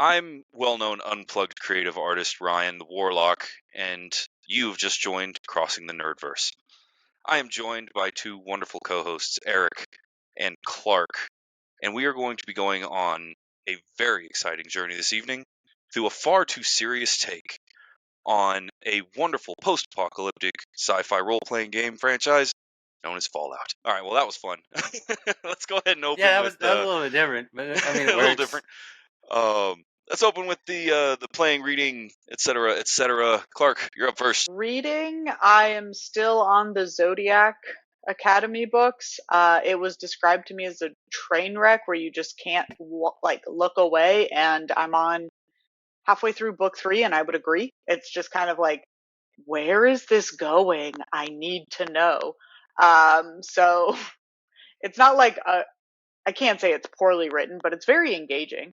I'm well-known unplugged creative artist Ryan the Warlock, and you've just joined Crossing the Nerdverse. I am joined by two wonderful co-hosts, Eric and Clark, and we are going to be going on a very exciting journey this evening through a far too serious take on a wonderful post-apocalyptic sci-fi role-playing game franchise known as Fallout. All right, well that was fun. Let's go ahead and open Yeah, with that was a little bit different, but I mean, a it little works. different. Let's open with the playing, reading, etc., etc. Clark, you're up first. Reading, I am still on the Zodiac Academy books. It was described to me as a train wreck where you just can't look away, and I'm on halfway through book 3, and I would agree. It's just kind of like, where is this going? I need to know. So it's not like I can't say it's poorly written, but it's very engaging.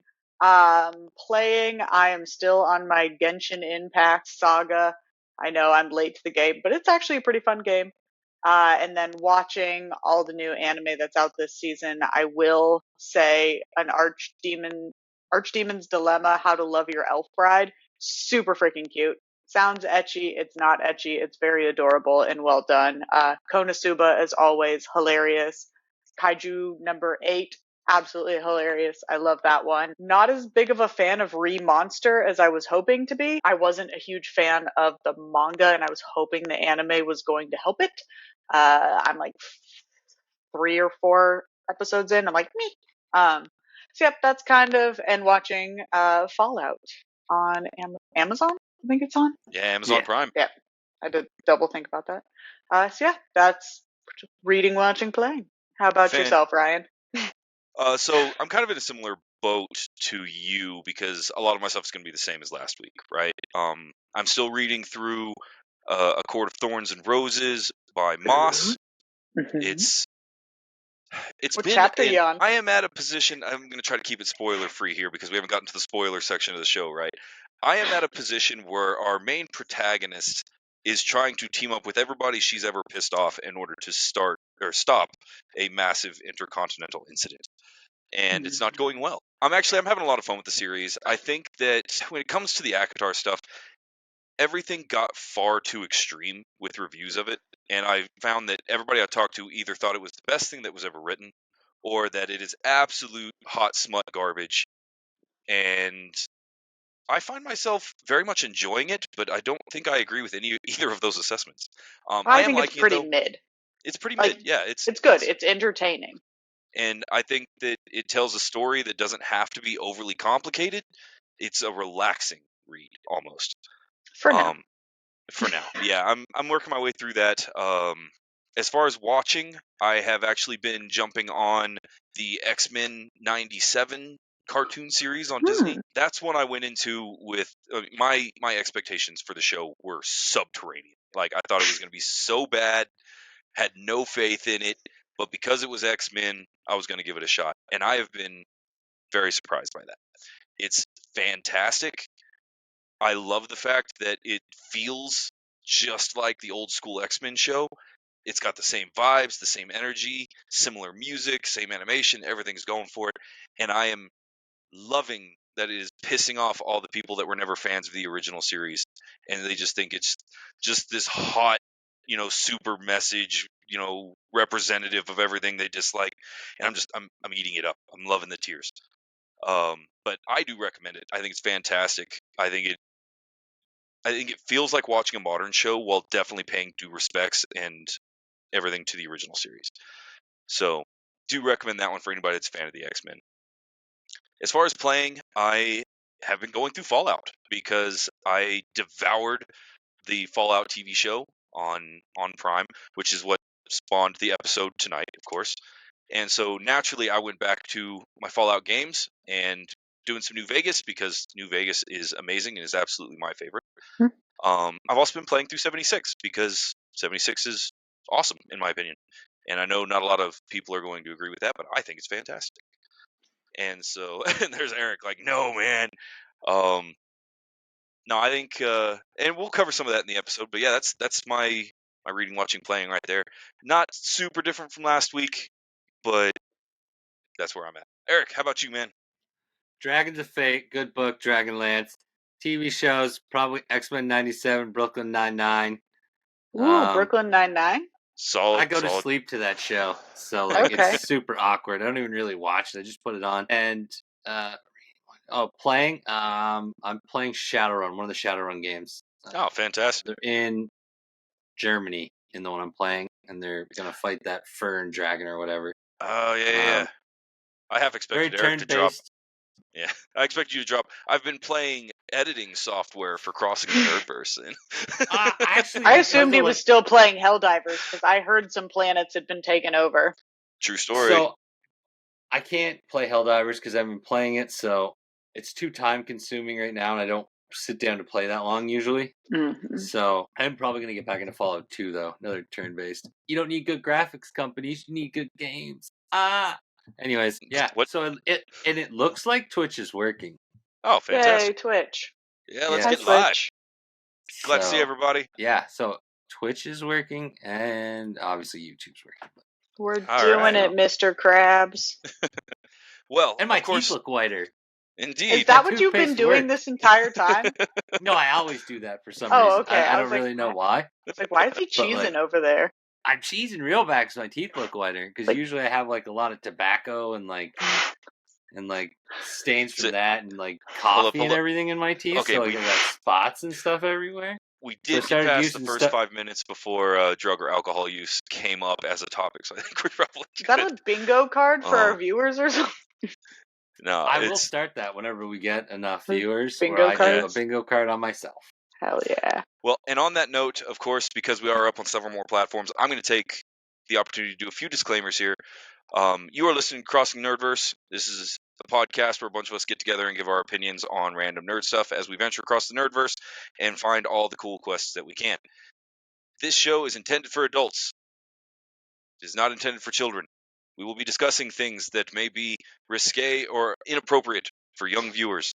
Playing, I am still on my Genshin Impact saga. I know I'm late to the game, but it's actually a pretty fun game. And then watching all the new anime that's out this season, I will say an Archdemon's Dilemma, How to Love Your Elf Bride. Super freaking cute. Sounds ecchi. It's not ecchi. It's very adorable and well done. Konosuba, as always, hilarious. Kaiju number 8, absolutely hilarious. I love that one. Not as big of a fan of Monster as I was hoping to be. I wasn't a huge fan of the manga, and I was hoping the anime was going to help it. I'm like 3 or 4 episodes in. I'm like, me. So yep, that's kind of, and watching Fallout on Amazon. I think it's on. Yeah, Amazon Prime. Yeah, I did double think about that. So yeah, that's reading, watching, playing. How about yourself, Ryan? So I'm kind of in a similar boat to you because a lot of my stuff is going to be the same as last week, right? I'm still reading through A Court of Thorns and Roses by Moss. Mm-hmm. It's what been. Chapter you on? I am at a position. I'm going to try to keep it spoiler free here because we haven't gotten to the spoiler section of the show, right? I am at a position where our main protagonist is trying to team up with everybody she's ever pissed off in order to start or stop a massive intercontinental incident. And it's not going well. I'm having a lot of fun with the series. I think that when it comes to the ACOTAR stuff, everything got far too extreme with reviews of it, and I found that everybody I talked to either thought it was the best thing that was ever written, or that it is absolute hot smut garbage. And I find myself very much enjoying it, but I don't think I agree with either of those assessments. I think it's pretty mid. It's pretty mid, yeah. It's good. It's entertaining. And I think that it tells a story that doesn't have to be overly complicated. It's a relaxing read, almost. For now. For now, yeah. I'm working my way through that. As far as watching, I have actually been jumping on the X-Men '97 cartoon series on Disney. That's one I went into with my expectations for the show were subterranean. Like I thought it was going to be so bad, had no faith in it. But because it was X-Men, I was going to give it a shot. And I have been very surprised by that. It's fantastic. I love the fact that it feels just like the old school X-Men show. It's got the same vibes, the same energy, similar music, same animation, everything's going for it. And I am loving that it is pissing off all the people that were never fans of the original series. And they just think it's just this hot, super message, representative of everything they dislike. And I'm eating it up. I'm loving the tears. But I do recommend it. I think it's fantastic. I think it feels like watching a modern show while definitely paying due respects and everything to the original series. So, do recommend that one for anybody that's a fan of the X-Men. As far as playing, I have been going through Fallout because I devoured the Fallout TV show on Prime, which is what spawned the episode tonight, of course. And so naturally, I went back to my Fallout games and doing some New Vegas because New Vegas is amazing and is absolutely my favorite. I've also been playing through 76 because 76 is awesome in my opinion. And I know not a lot of people are going to agree with that, but I think it's fantastic. And so, and there's Eric like, no, man. No, I think, and we'll cover some of that in the episode, but yeah, that's my reading, watching, playing right there. Not super different from last week, but that's where I'm at. Eric, how about you, man? Dragons of Fate, good book, Dragonlance. TV shows, probably X-Men 97, Brooklyn Nine-Nine. Ooh, Brooklyn Nine-Nine? Solid, I go to solid. sleep to that show, so like Okay. it's super awkward. I don't even really watch it. I just put it on. And playing. I'm playing Shadowrun, one of the Shadowrun games. Oh, fantastic. They're in Germany in the one I'm playing, and they're gonna fight that Fern Dragon or whatever. Oh, yeah. I have Very expected Eric to drop. turn-based. Yeah, I expect you to drop. I've been playing editing software for Crossing the Nerdverse. And Actually, I because assumed of, he like, was still playing Helldivers because I heard some planets had been taken over. true story. So I can't play Helldivers because I've been playing it, so it's too time consuming right now, and I don't sit down to play that long usually. Mm-hmm. So I'm probably gonna get back into Fallout 2 though, another turn-based. You don't need good graphics companies, you need good games. Anyways, yeah. What? So it looks like Twitch is working. Oh, Yay, fantastic. Twitch. Yeah, let's Yeah. get Hi, live. Twitch. Glad to see So, everybody. Yeah, so Twitch is working, and obviously YouTube's working. We're All doing right. it, Mr. Krabs. Well, And my of course, teeth look whiter. indeed. Is that My what you've been toothpaste doing works. this entire time? No, I always do that for some Oh, reason. okay. I I don't was like, really know what? why. It's like, why is he But, cheesing like, over there? I'm cheesing real bad because my teeth look whiter. Because Like- usually I have like a lot of tobacco and like stains from So- that and like Hold up, coffee hold and up. everything in my teeth. Okay, So like I got spots and stuff everywhere. We So I did get started past the using first 5 minutes before drug or alcohol use came up as a topic, so I think we're probably Is that good. a bingo card for our viewers or something? No, I will it's start that whenever we get enough The viewers bingo where I do a cards? bingo card on myself. Hell yeah. well. And on that note, of course, because we are up on several more platforms, I'm going to take the opportunity to do a few disclaimers here. You are listening to Crossing Nerdverse. This is a podcast where a bunch of us get together and give our opinions on random nerd stuff as we venture across the Nerdverse and find all the cool quests that we can. This show is intended for adults. It is not intended for children. We will be discussing things that may be risque or inappropriate for young viewers.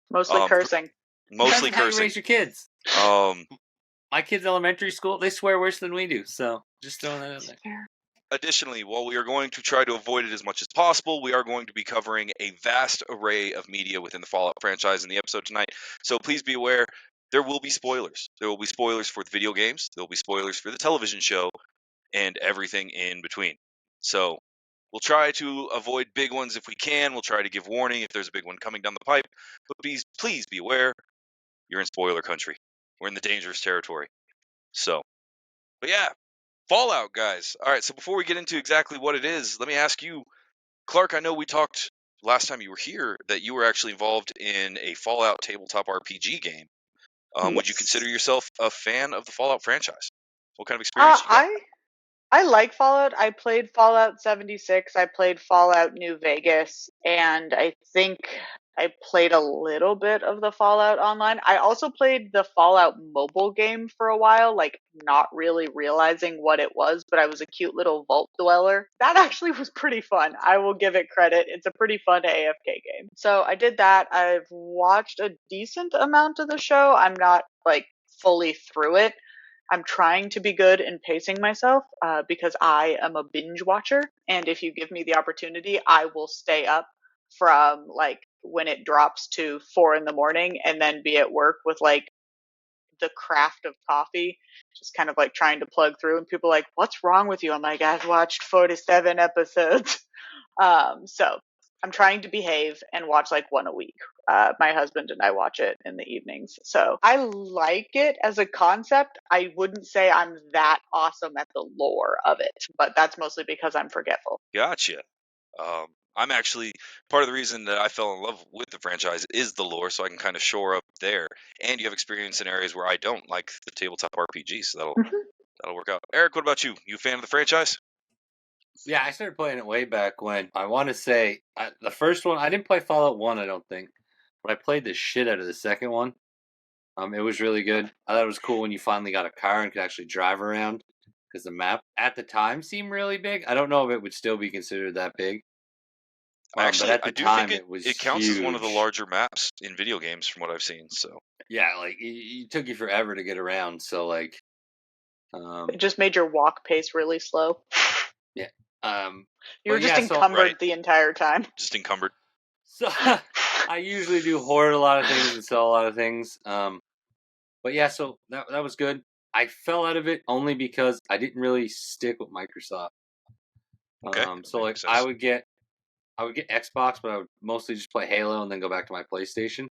Mostly cursing. Mostly Depends on how you cursing. raise your kids. My kids' elementary school, they swear worse than we do. So just throwing that in there. Additionally, while we are going to try to avoid it as much as possible, we are going to be covering a vast array of media within the Fallout franchise in the episode tonight. So please be aware, there will be spoilers. There will be spoilers for the video games. There will be spoilers for the television show and everything in between. So we'll try to avoid big ones if we can. We'll try to give warning if there's a big one coming down the pipe. But please be aware, you're in spoiler country. We're in the dangerous territory. So, but yeah, Fallout, guys. All right, so before we get into exactly what it is, let me ask you, Clark, I know we talked last time you were here that you were actually involved in a Fallout tabletop RPG game. Would you consider yourself a fan of the Fallout franchise? What kind of experience you got? I like Fallout. I played Fallout 76. I played Fallout New Vegas. And I think I played a little bit of the Fallout Online. I also played the Fallout mobile game for a while, like not really realizing what it was, but I was a cute little vault dweller. That actually was pretty fun. I will give it credit. It's a pretty fun AFK game. So I did that. I've watched a decent amount of the show. I'm not like fully through it. I'm trying to be good in pacing myself because I am a binge watcher. And if you give me the opportunity, I will stay up from like when it drops to 4 a.m. and then be at work with like the craft of coffee, just kind of like trying to plug through. And people are like, what's wrong with you? I'm like, I've watched 47 episodes. So I'm trying to behave and watch like one a week. My husband and I watch it in the evenings. So I like it as a concept. I wouldn't say I'm that awesome at the lore of it, but that's mostly because I'm forgetful. Gotcha. I'm actually part of the reason that I fell in love with the franchise is the lore, so I can kind of shore up there. And you have experience in areas where I don't, like the tabletop RPG, so that'll work out. Eric, what about you? You a fan of the franchise? Yeah, I started playing it way back when. I want to say the first one, I didn't play Fallout 1, I don't think. But I played the shit out of the second one. It was really good. I thought it was cool when you finally got a car and could actually drive around. Because the map at the time seemed really big. I don't know if it would still be considered that big. Actually, but at the I do time, think it was it counts huge. as one of the larger maps in video games from what I've seen. So yeah, like it took you forever to get around. So like, It just made your walk pace really slow. Yeah. You were just encumbered the entire time. Just encumbered. So I usually do hoard a lot of things and sell a lot of things. But yeah, so that was good. I fell out of it only because I didn't really stick with Microsoft. Okay, So that like makes sense. I would get Xbox, but I would mostly just play Halo and then go back to my PlayStation.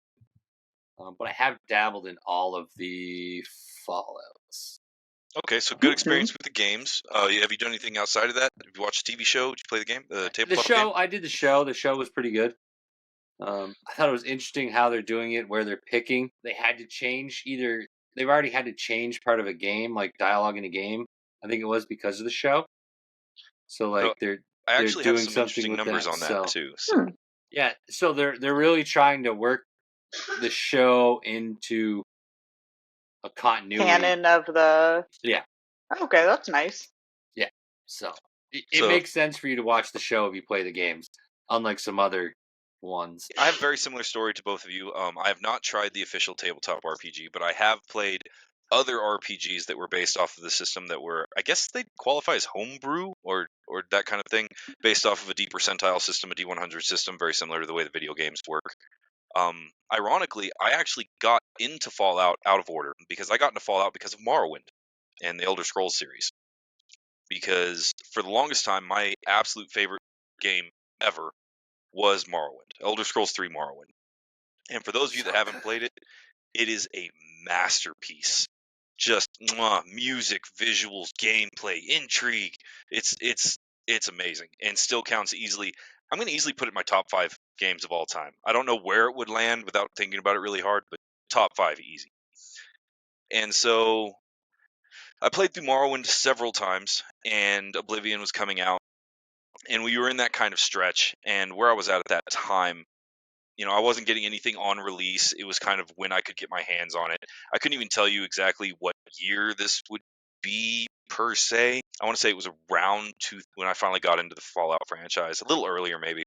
But I have dabbled in all of the Fallouts. Okay, so good Okay. experience with the games. Have you done anything outside of that? Have you watched a TV show? Did you play the game, the The tabletop game? show, I did the show. The show was pretty good. I thought it was interesting how they're doing it, where they're picking. They had to change they've already had to change part of a game, like dialogue in a game. I think it was because of the show. So So like I they're actually have doing some something interesting with numbers that. on that So too. So yeah, so they're really trying to work the show into a continuity. Canon of the. Yeah, Okay, that's nice. yeah. So it So- makes sense for you to watch the show if you play the games, unlike some other ones. I have a very similar story to both of you. I have not tried the official tabletop RPG, but I have played other RPGs that were based off of the system that were, I guess they'd qualify as homebrew or that kind of thing, based off of a D percentile system, a D100 system, very similar to the way the video games work. Ironically, I actually got into Fallout out of order because I got into Fallout because of Morrowind and the Elder Scrolls series. Because for the longest time, my absolute favorite game ever was Morrowind, Elder Scrolls 3 Morrowind. And for those of you that haven't played it, it is a masterpiece. Just music, visuals, gameplay, intrigue. It's amazing and still counts easily. I'm going to easily put it in my top 5 games of all time. I don't know where it would land without thinking about it really hard, but top 5 easy. And so I played through Morrowind several times, and Oblivion was coming out, and we were in that kind of stretch. And where I was at that time, I wasn't getting anything on release. It was kind of when I could get my hands on it. I couldn't even tell you exactly what year this would be per se. I want to say it was around when I finally got into the Fallout franchise, a little earlier maybe.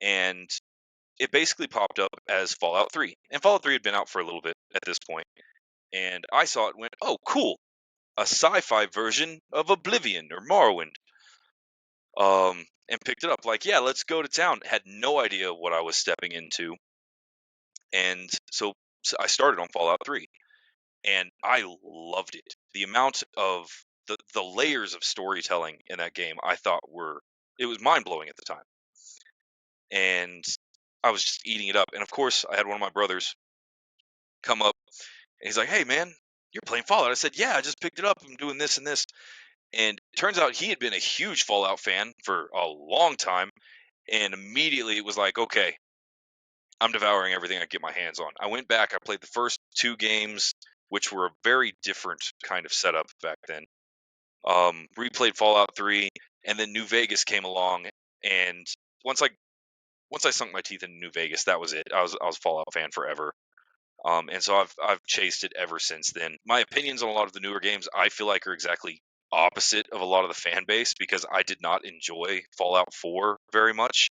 And it basically popped up as Fallout 3. And Fallout 3 had been out for a little bit at this point. And I saw it and went, oh, cool. A sci-fi version of Oblivion or Morrowind. And picked it up. Like, yeah, let's go to town. Had no idea what I was stepping into. And so I started on Fallout 3, and I loved it. The amount of the layers of storytelling in that game, I thought it was mind blowing at the time, and I was just eating it up. And of course, I had one of my brothers come up, and he's like, "Hey, man, you're playing Fallout?" I said, "Yeah, I just picked it up. I'm doing this and this." And it turns out he had been a huge Fallout fan for a long time, and immediately it was like, okay, I'm devouring everything I get my hands on. I went back, I played the first 2 games, which were a very different kind of setup back then. Replayed Fallout 3, and then New Vegas came along, and once I sunk my teeth into New Vegas, that was it. I was a Fallout fan forever. And so I've chased it ever since then. My opinions on a lot of the newer games, I feel like, are exactly opposite of a lot of the fan base because I did not enjoy Fallout 4 very much.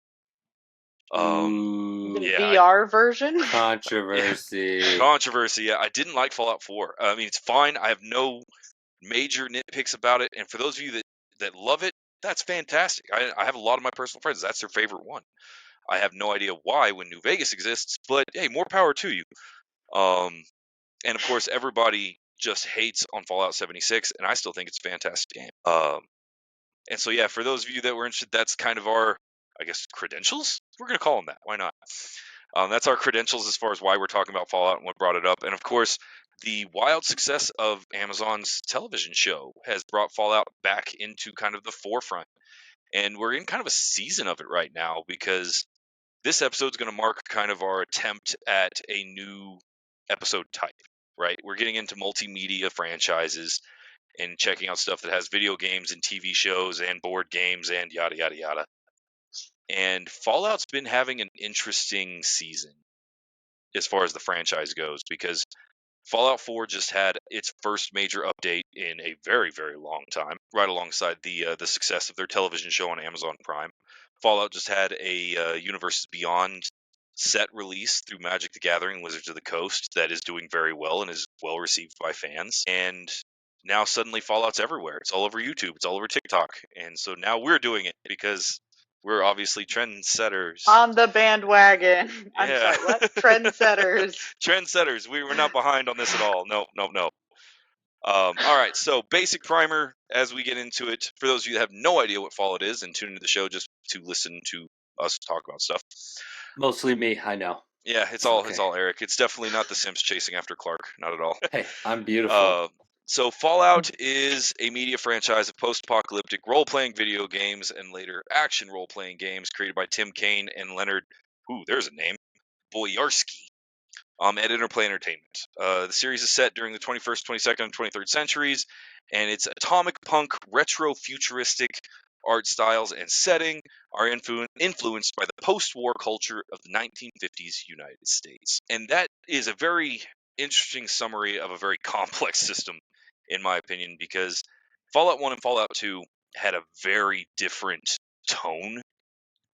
The Yeah, VR version. Controversy. Controversy. Yeah, I didn't like Fallout 4. I mean, it's fine. I have no major nitpicks about it. And for those of you that love it, that's fantastic. I have a lot of my personal friends. That's their favorite one. I have no idea why when New Vegas exists, but hey, more power to you. And of course, everybody just hates on Fallout 76, and I still think it's a fantastic game. And so, yeah, for those of you that were interested, that's kind of our, I guess, credentials? We're going to call them that. Why not? That's our credentials as far as why we're talking about Fallout and what brought it up. And of course, the wild success of Amazon's television show has brought Fallout back into kind of the forefront. And we're in kind of a season of it right now because this episode is going to mark kind of our attempt at a new episode type, right? We're getting into multimedia franchises and checking out stuff that has video games and TV shows and board games and yada, yada, yada. And Fallout's been having an interesting season as far as the franchise goes because Fallout 4 just had its first major update in a very, very long time, right alongside the success of their television show on Amazon Prime. Fallout just had a Universes Beyond set release through Magic the Gathering Wizards of the Coast that is doing very well and is well received by fans. And now suddenly Fallout's everywhere. It's all over YouTube. It's all over TikTok. And so now we're doing it because We're obviously trendsetters. On the bandwagon. I'm Yeah. sorry, what? Trendsetters. Trendsetters. We're not behind on this at all. No. All right, so basic primer as we get into it. For those of you that have no idea what Fallout is and tune into the show just to listen to us talk about stuff. Mostly me, I know. Yeah, it's all Eric. It's definitely not the Sims chasing after Clark, not at all. Hey, I'm beautiful. So Fallout is a media franchise of post-apocalyptic role-playing video games and later action role-playing games created by Tim Kaine and Leonard, there's a name, Boyarsky, at Interplay Entertainment. The series is set during the 21st, 22nd, and 23rd centuries, and its atomic punk, retro-futuristic art styles and setting are influenced by the post-war culture of the 1950s United States. And that is a very interesting summary of a very complex system, in my opinion, because Fallout 1 and Fallout 2 had a very different tone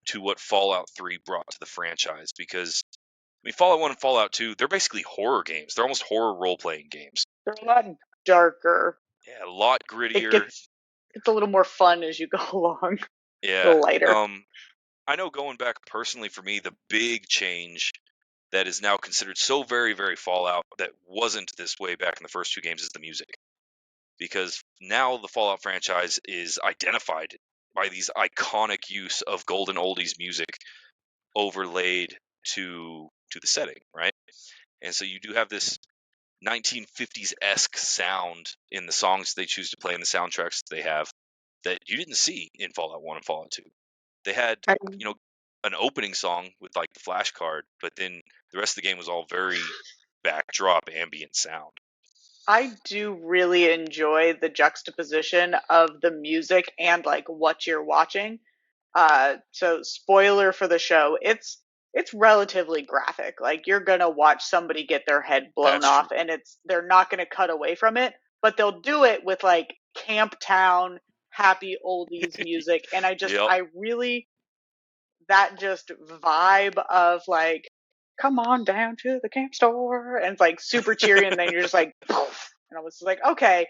to what Fallout 3 brought to the franchise, because Fallout 1 and Fallout 2, they're basically horror games. They're almost horror role-playing games. They're a lot darker. Yeah, a lot It grittier. it's a little more fun as you go along. A Yeah. little lighter. I know going back personally for me, the big change that is now considered so very, very Fallout that wasn't this way back in the first two games is the music. Because now the Fallout franchise is identified by these iconic use of golden oldies music overlaid to the setting, right? And so you do have this 1950s-esque sound in the songs they choose to play in the soundtracks they have that you didn't see in Fallout 1 and Fallout 2. They had, an opening song with like the flash card, but then the rest of the game was all very backdrop ambient sound. I do really enjoy the juxtaposition of the music and like what you're watching. So spoiler for the show, it's relatively graphic. Like you're gonna watch somebody get their head blown That's off, true. and they're not gonna cut away from it, but they'll do it with like Camp Town happy oldies music, and Yep. I really that just vibe of like come on down to the camp store, and it's like super cheery, and then you're just like poof, and I was like, okay,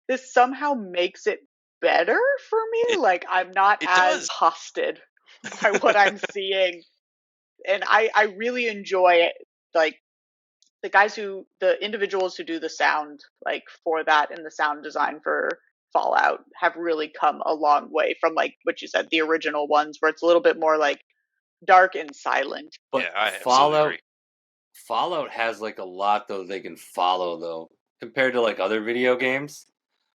this somehow makes it better for me. Like I'm not It as does. hosted by what I'm seeing, and I really enjoy it. Like the individuals who do the sound like for that and the sound design for Fallout have really come a long way from like what you said, the original ones where it's a little bit more like dark and silent. But Yeah, I absolutely agree. Fallout has like a lot though they can follow though compared to like other video games.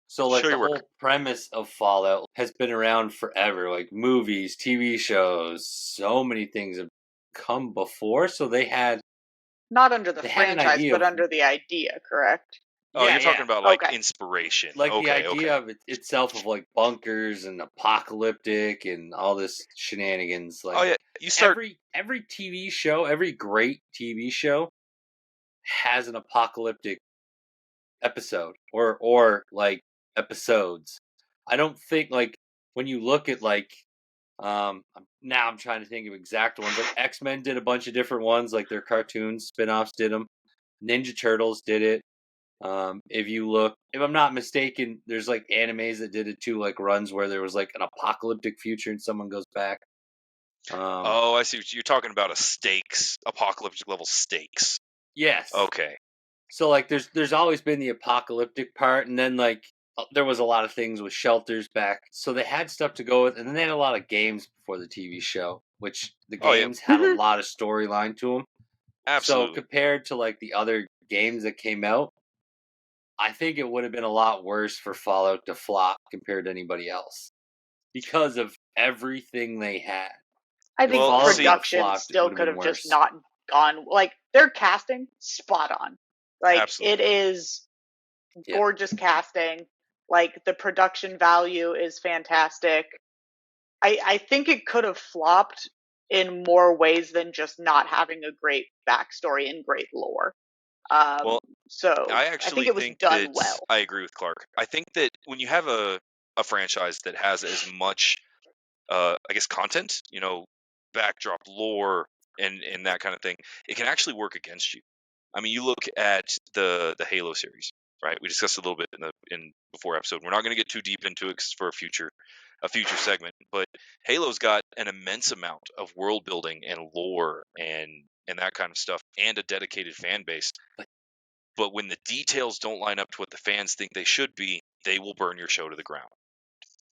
So like Show the your work. whole premise of Fallout has been around forever. Like movies, TV shows, so many things have come before. So they had Not under the They had an franchise, idea but of- under the idea, correct? Oh, yeah, you're talking yeah. about like Okay. inspiration. Like the Okay, idea okay. of itself of like bunkers and apocalyptic and all this shenanigans. Like Oh yeah, you start. every TV show, every great TV show has an apocalyptic episode or like episodes. I don't think like when you look at like now I'm trying to think of exact ones. Like X-Men did a bunch of different ones, like their cartoons, spin-offs did them. Ninja Turtles did it. If you look, if I'm not mistaken, there's like animes that did it too, like runs where there was like an apocalyptic future and someone goes back. Oh, I see what you're talking about. Apocalyptic level stakes. Yes. Okay. So like there's always been the apocalyptic part, and then like there was a lot of things with shelters back. So they had stuff to go with, and then they had a lot of games before the TV show, which the games had a lot of storyline to them. Absolutely. So compared to like the other games that came out, I think it would have been a lot worse for Fallout to flop compared to anybody else because of everything they had. I think Well, see- production flopped, it still would have could been have just worse. not gone. Like their casting, spot on. Like Absolutely. it is Yeah. gorgeous casting. Like the production value is fantastic. I think it could have flopped in more ways than just not having a great backstory and great lore. Well, So I I actually think it was think done that well. I agree with Clark. I think that when you have a franchise that has as much, I guess, content, backdrop lore and that kind of thing, it can actually work against you. I mean, you look at the Halo series. right? We discussed a little bit in before episode. We're not going to get too deep into it for a future segment, but Halo's got an immense amount of world building and lore and that kind of stuff, and a dedicated fan base. But when the details don't line up to what the fans think they should be, they will burn your show to the ground.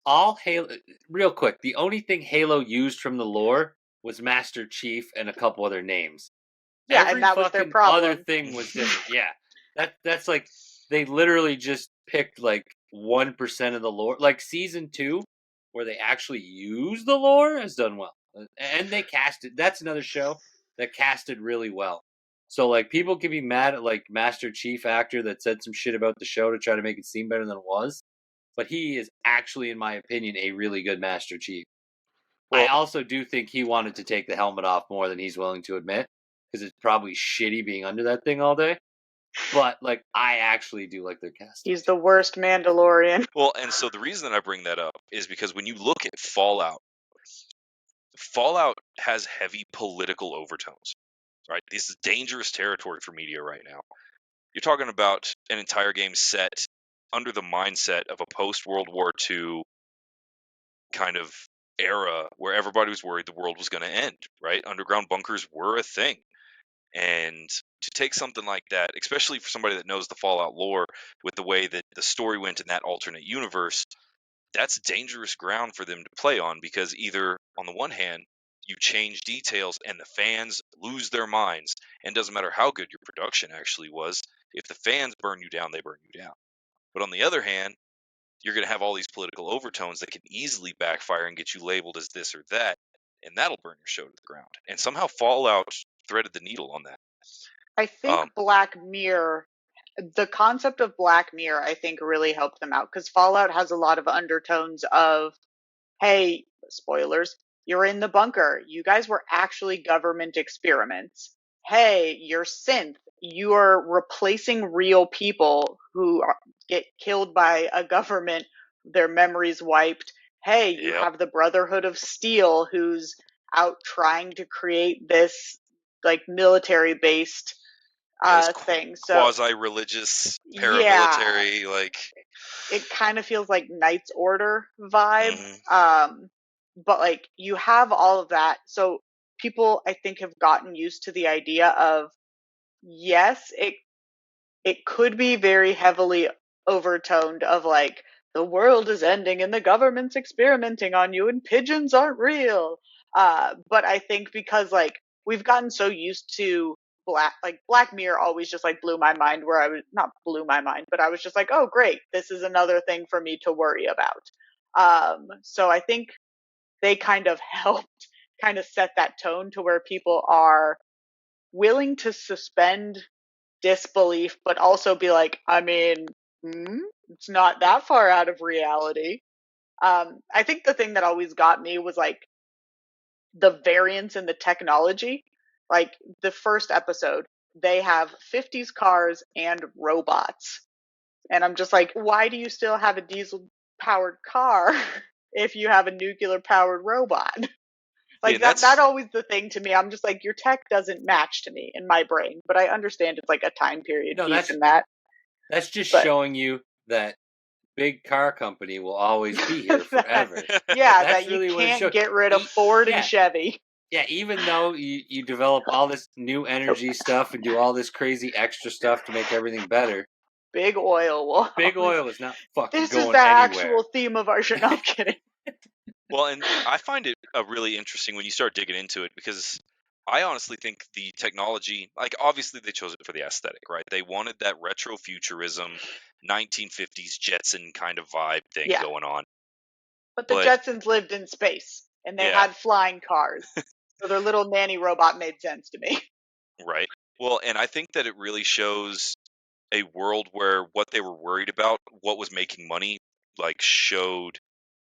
All Halo, real quick, the only thing Halo used from the lore was Master Chief and a couple other names. Yeah, Every and that was their fucking other problem. thing was different. Yeah, that's like they literally just picked like 1% of the lore. Like season 2, where they actually use the lore, has done well, and they casted. That's another show that casted really well. So like people can be mad at like Master Chief actor that said some shit about the show to try to make it seem better than it was, but he is actually, in my opinion, a really good Master Chief. I Well, also do think he wanted to take the helmet off more than he's willing to admit, because it's probably shitty being under that thing all day. But like, I actually do like their casting. He's the worst Mandalorian. well, and so the reason that I bring that up is because when you look at Fallout has heavy political overtones, right? This is dangerous territory for media right now. You're talking about an entire game set under the mindset of a post-World War II kind of era where everybody was worried the world was going to end, right? Underground bunkers were a thing. And to take something like that, especially for somebody that knows the Fallout lore with the way that the story went in that alternate universe, that's dangerous ground for them to play on, because either on the one hand, you change details and the fans lose their minds, and it doesn't matter how good your production actually was, if the fans burn you down, they burn you down. But on the other hand, you're going to have all these political overtones that can easily backfire and get you labeled as this or that, and that'll burn your show to the ground. And somehow Fallout threaded the needle on that. I think Black Mirror, the concept of Black Mirror, I think really helped them out, because Fallout has a lot of undertones of, hey, spoilers, you're in the bunker. You guys were actually government experiments. Hey, you're synth. You are replacing real people who get killed by a government, their memories wiped. Hey, you Yep. have the Brotherhood of Steel who's out trying to create this like military based thing. So quasi-religious, yeah, paramilitary, like it kind of feels like Knight's Order vibe. mhm. But like you have all of that. So people, I think, have gotten used to the idea of, yes, it could be very heavily overtoned of like, the world is ending and the government's experimenting on you and pigeons aren't real. But I think because like we've gotten so used to Black Mirror always just like blew my mind, where I was not blew my mind, but I was just like, oh great, this is another thing for me to worry about. So I think they kind of helped kind of set that tone to where people are willing to suspend disbelief, but also be like, I mean, it's not that far out of reality. I think the thing that always got me was like the variance in the technology. Like the first episode, they have 50s cars and robots. And I'm just like, why do you still have a diesel powered car if you have a nuclear powered robot? Like that always the thing to me. I'm just like, your tech doesn't match to me in my brain, but I understand it's like a time period piece in that. That's just showing you that big car company will always be here forever. Yeah, that's that really you can't get rid of Ford and Chevy. Yeah, even though you develop all this new energy stuff and do all this crazy extra stuff to make everything better, Big Oil will. Big Oil is not fucking this going is the anywhere. actual theme of our show. No, I'm kidding. Well, and I find it really interesting when you start digging into it, because I honestly think the technology, like obviously they chose it for the aesthetic, right? They wanted that retro futurism, 1950s Jetson kind of vibe thing going on. But the Jetsons lived in space and they had flying cars. So their little nanny robot made sense to me. Right. Well, and I think that it really shows a world where what they were worried about, what was making money, like showed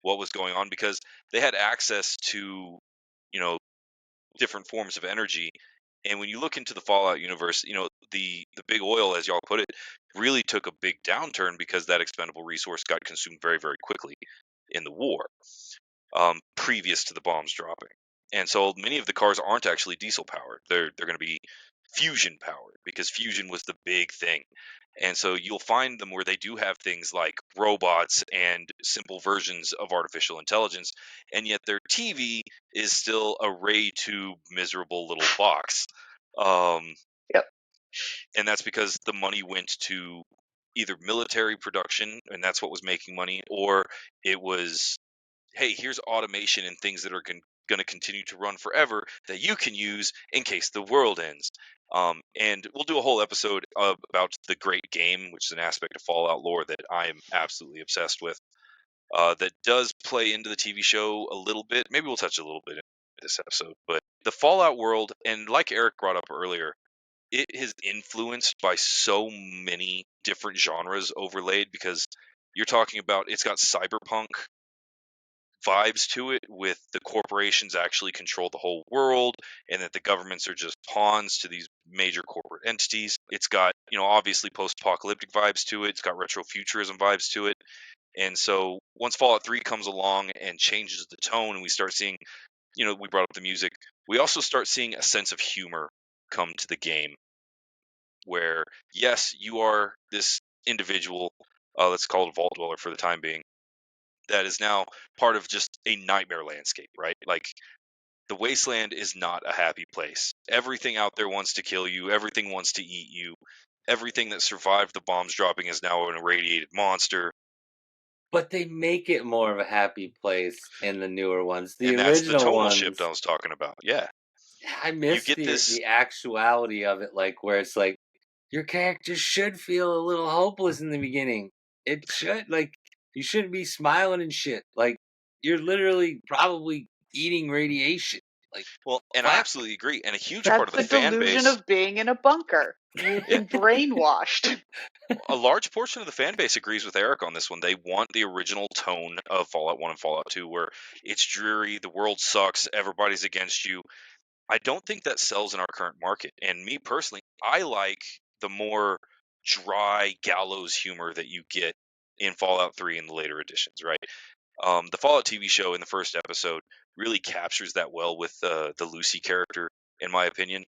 what was going on, because they had access to, different forms of energy. And when you look into the Fallout universe, the big oil, as y'all put it, really took a big downturn because that expendable resource got consumed very, very quickly in the war, previous to the bombs dropping. And so many of the cars aren't actually diesel powered. They're going to be fusion powered, because fusion was the big thing. And so you'll find them where they do have things like robots and simple versions of artificial intelligence, and yet their TV is still a ray tube miserable little box. Um, Yep. and that's because the money went to either military production, and that's what was making money, or it was, hey, here's automation and things that are going to continue to run forever that you can use in case the world ends. And we'll do a whole episode about the Great Game, which is an aspect of Fallout lore that I am absolutely obsessed with. That does play into the TV show a little bit. Maybe we'll touch a little bit in this episode, but the Fallout world, and like Eric brought up earlier, it is influenced by so many different genres overlaid, because you're talking about, it's got cyberpunk vibes to it, with the corporations actually control the whole world and that the governments are just pawns to these major corporate entities. It's got, obviously post-apocalyptic vibes to it. It's got retrofuturism vibes to it. And so once Fallout 3 comes along and changes the tone, and we start seeing, we brought up the music, we also start seeing a sense of humor come to the game, where yes, you are this individual, let's call it a vault dweller for the time being, that is now part of just a nightmare landscape, right? Like, the wasteland is not a happy place. Everything out there wants to kill you. Everything wants to eat you. Everything that survived the bombs dropping is now an irradiated monster. But they make it more of a happy place in the newer ones. The And that's the original tonal ones, shift I was talking about. Yeah. I You miss get this. the actuality of it, like where it's like your character should feel a little hopeless in the beginning. It should, like, you shouldn't be smiling and shit. Like, you're literally probably eating radiation. Like, Well, and I fuck. absolutely agree. And a huge part That's of the the fan delusion base, of being in a bunker. You've been brainwashed. a large portion of the fan base agrees with Eric on this one. They want the original tone of Fallout 1 and Fallout 2, where it's dreary, the world sucks, everybody's against you. I don't think that sells in our current market. And me personally, I like the more dry gallows humor that you get in Fallout 3 and the later editions, right? The Fallout TV show in the first episode really captures that well with the Lucy character, in my opinion.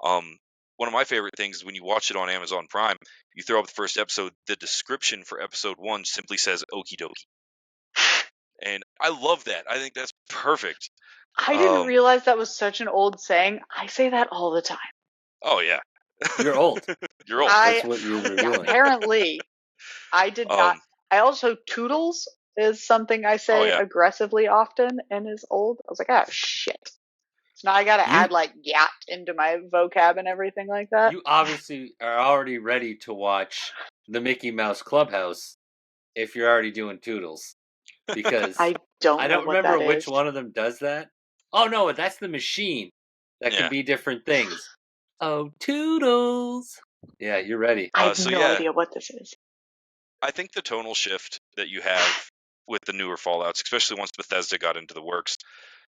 One of my favorite things is when you watch it on Amazon Prime, you throw up the first episode, the description for episode 1 simply says okie dokie. And I love that. I think that's perfect. I didn't realize that was such an old saying. I say that all the time. Oh, yeah. You're old. You're old. That's what you're revealing. Apparently, I did not. I also, toodles is something I say aggressively often and is old. I was like, oh, shit. So now I got to add like yat into my vocab and everything like that. You obviously are already ready to watch the Mickey Mouse Clubhouse if you're already doing toodles. Because I don't remember which one of them does that. Oh no, that's the machine that can be different things. Oh, toodles. Yeah, you're ready. I have no idea what this is. I think the tonal shift that you have with the newer Fallouts, especially once Bethesda got into the works,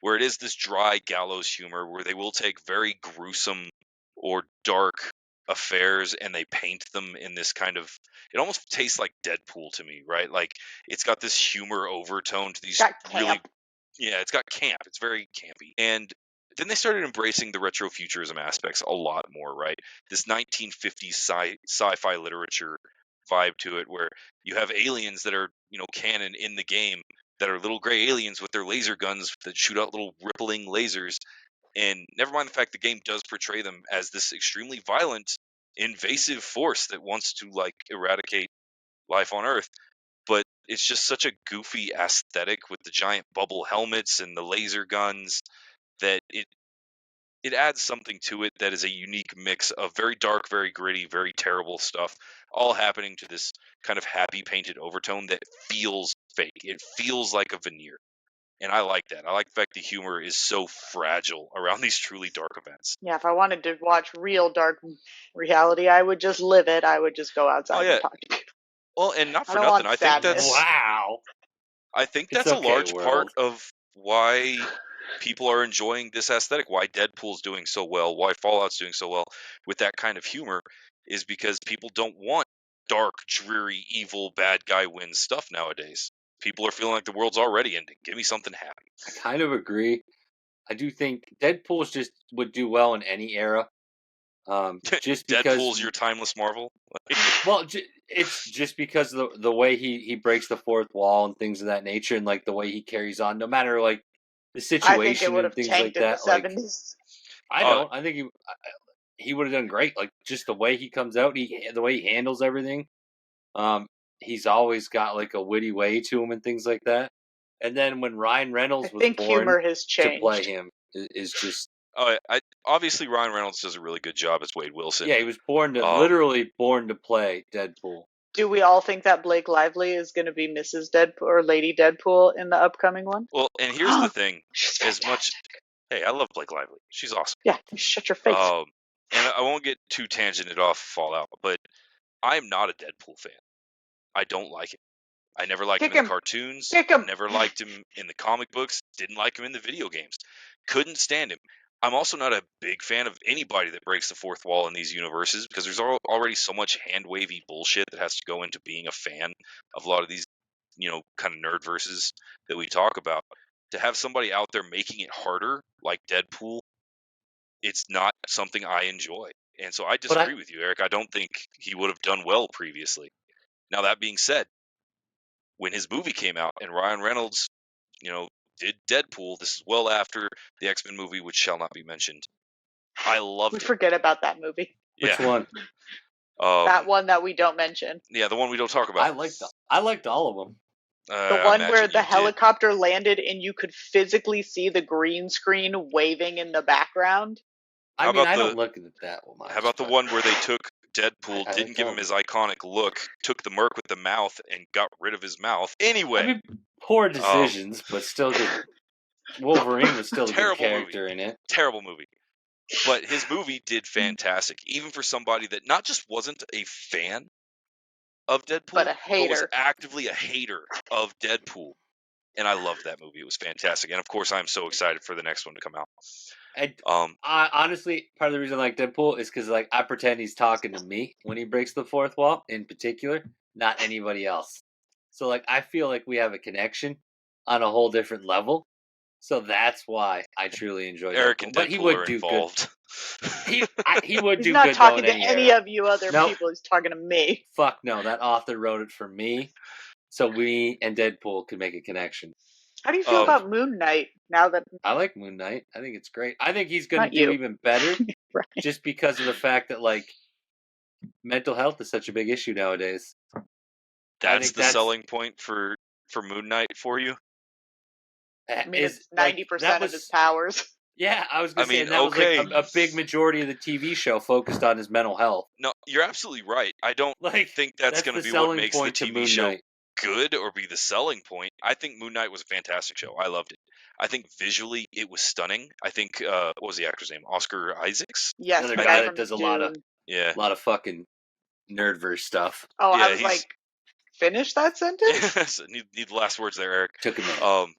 where it is this dry gallows humor where they will take very gruesome or dark affairs and they paint them in this kind of, it almost tastes like Deadpool to me, right? Like, it's got this humor overtone to these really, it's got camp. It's very campy. And then they started embracing the retrofuturism aspects a lot more, right? This 1950s sci-fi literature vibe to it, where you have aliens that are, canon in the game, that are little gray aliens with their laser guns that shoot out little rippling lasers. And never mind the fact the game does portray them as this extremely violent, invasive force that wants to, like, eradicate life on Earth. But it's just such a goofy aesthetic with the giant bubble helmets and the laser guns that it adds something to it that is a unique mix of very dark, very gritty, very terrible stuff, all happening to this kind of happy painted overtone that feels fake. It feels like a veneer. And I like that. I like the fact the humor is so fragile around these truly dark events. Yeah, if I wanted to watch real dark reality, I would just live it. I would just go outside and talk to people. Well, and not for nothing. I think that's I think that's a large part of why people are enjoying this aesthetic, why Deadpool's doing so well, why Fallout's doing so well with that kind of humor, is because people don't want dark, dreary, evil, bad guy wins stuff nowadays. People are feeling like the world's already ending. Give me something happy. I kind of agree. I do think Deadpool's just would do well in any era. Just because Deadpool's your timeless Marvel. well, it's just because of the way he breaks the fourth wall and things of that nature, and like the way he carries on, no matter like the I think it situation would and have things tanked like in the that. Like 70s. I don't. I think he would have done great. Like just the way he comes out, the way he handles everything. He's always got like a witty way to him and things like that. And then when Ryan I Reynolds was think born humor has to play changed. him is just Obviously Ryan Reynolds does a really good job as Wade Wilson. yeah. He was born to literally born to play Deadpool. Do we all think that Blake Lively is going to be Mrs. Deadpool or Lady Deadpool in the upcoming one? Well, and here's the thing: She's as fantastic. much, hey, I love Blake Lively. She's awesome. Yeah, shut your face. And I won't get too tangented off Fallout, but I am not a Deadpool fan. I don't like him. I never liked him in the cartoons. Kick him. Never liked him in the comic books. Didn't like him in the video games. Couldn't stand him. I'm also not a big fan of anybody that breaks the fourth wall in these universes because there's already so much hand-wavy bullshit that has to go into being a fan of a lot of these, kind of nerd verses that we talk about. To have somebody out there making it harder, like Deadpool, it's not something I enjoy. And so I disagree with you, Eric. I don't think he would have done well previously. Now, that being said, when his movie came out and Ryan Reynolds, did Deadpool, this is well after the X-Men movie, which shall not be mentioned. I loved it. We forget about that movie. Which one? That one that we don't mention. Yeah, the one we don't talk about. I liked all of them. The one where the helicopter landed and you could physically see the green screen waving in the background. I don't look at that one. How about the one where they took Deadpool, didn't give him his iconic look, took the merc with the mouth, and got rid of his mouth? Anyway. Poor decisions, but still good. Wolverine was still a good character in it. Terrible movie. But his movie did fantastic, even for somebody that not just wasn't a fan of Deadpool, but was actively a hater of Deadpool. And I loved that movie. It was fantastic. And of course, I'm so excited for the next one to come out. I honestly, part of the reason I like Deadpool is because I pretend he's talking to me when he breaks the fourth wall, in particular, not anybody else. So I feel like we have a connection on a whole different level. So that's why I truly enjoy Eric Deadpool. And but Deadpool he would are do involved. Good. He would he's do not good. Talking to any of you other people. He's talking to me. Fuck no, that author wrote it for me, so we and Deadpool could make a connection. How do you feel about Moon Knight now that I like Moon Knight? I think it's great. I think he's going to do even better, right. Just because of the fact that mental health is such a big issue nowadays. That's the selling point for Moon Knight for you. I mean, it's 90% of his powers. Yeah, I was going to say that was a big majority of the TV show focused on his mental health. No, you're absolutely right. I don't think that's going to be what makes the TV show good or be the selling point. I think Moon Knight was a fantastic show. I loved it. I think visually it was stunning. I think what was the actor's name? Oscar Isaacs? Yes, the guy that does a lot of fucking nerdverse stuff. Oh, yeah, I was like, finish that sentence? need the last words there, Eric. Took a minute.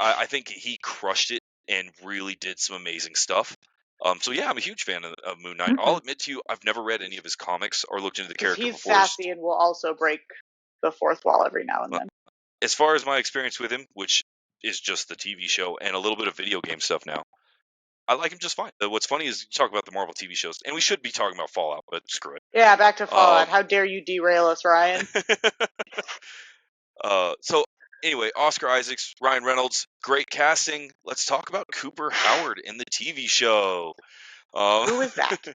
I think he crushed it and really did some amazing stuff. So yeah, I'm a huge fan of Moon Knight. I'll admit to you, I've never read any of his comics or looked into the character he's before. He's sassy and will also break the fourth wall every now and then. As far as my experience with him, which is just the TV show and a little bit of video game stuff now, I like him just fine. What's funny is you talk about the Marvel TV shows, and we should be talking about Fallout, but screw it. Yeah, back to Fallout. How dare you derail us, Ryan? So anyway, Oscar Isaacs, Ryan Reynolds, great casting. Let's talk about Cooper Howard in the TV show. Who is that? the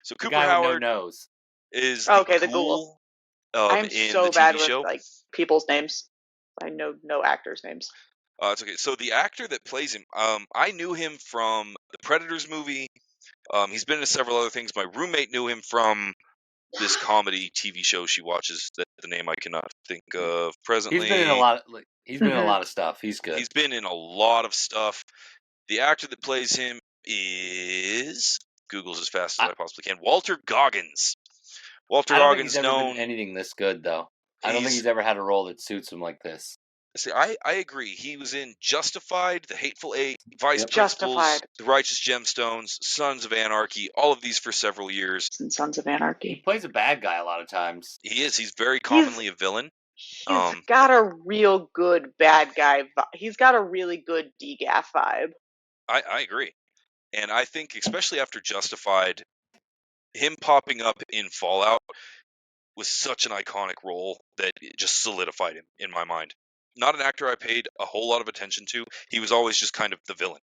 So Cooper guy Howard with no nose. is the ghoul. I'm so bad with people's names. I know no actors' names. It's okay. So the actor that plays him, I knew him from the Predators movie. He's been in several other things. My roommate knew him from this comedy TV show she watches. That the name I cannot think of presently. He's been in a lot. He's been in a lot of stuff. He's good. He's been in a lot of stuff. The actor that plays him is Google's as fast as I possibly can. Walter Goggins. Walter Goggins known anything this good though. I don't think he's ever had a role that suits him like this. See, I agree. He was in Justified, The Hateful Eight, Vice Principals, The Righteous Gemstones, Sons of Anarchy, all of these for several years. And Sons of Anarchy. He plays a bad guy a lot of times. He is. He's very commonly a villain. He's got a real good bad guy. He's got a really good DGAF vibe. I agree. And I think, especially after Justified, him popping up in Fallout was such an iconic role that it just solidified him in my mind. Not an actor I paid a whole lot of attention to. He was always just kind of the villain.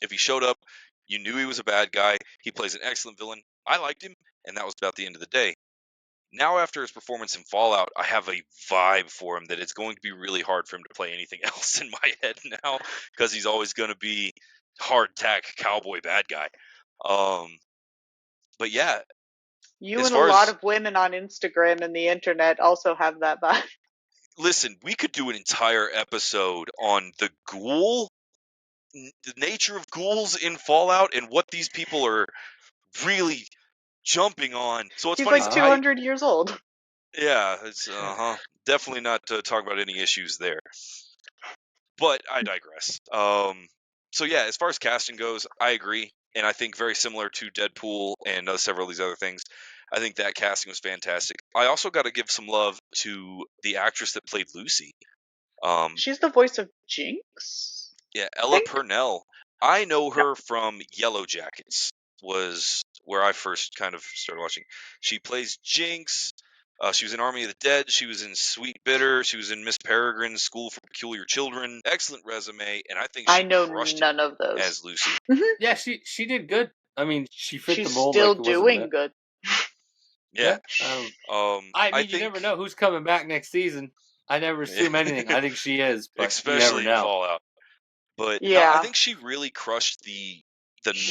If he showed up, you knew he was a bad guy. He plays an excellent villain. I liked him, and that was about the end of the day. Now, after his performance in Fallout, I have a vibe for him that it's going to be really hard for him to play anything else in my head now, because he's always going to be hard tack cowboy bad guy. But yeah, You as and a far lot as of women on Instagram and the internet also have that vibe. listen, we could do an entire episode on the ghoul, the nature of ghouls in Fallout, and what these people are really jumping on. So it's He's funny. like 200 years old. Yeah, it's definitely not talking about any issues there. But I digress. So yeah, as far as casting goes, I agree, and I think very similar to Deadpool and several of these other things. I think that casting was fantastic. I also got to give some love to the actress that played Lucy. She's the voice of Jinx? Yeah, I Ella think? Purnell. I know Yeah. her from Yellow Jackets, was where I first kind of started watching. She plays Jinx. She was in Army of the Dead. She was in Sweet Bitter. She was in Miss Peregrine's School for Peculiar Children. Excellent resume, and I think I she know crushed it none of those. as Lucy. Yeah, she did good. I mean, she fit She's the mold still like it wasn't doing meant. good. Yeah. I mean, you think, never know who's coming back next season. I never assume anything. I think she is, but you never especially in know. Fallout. But no, I Yeah. think she really crushed the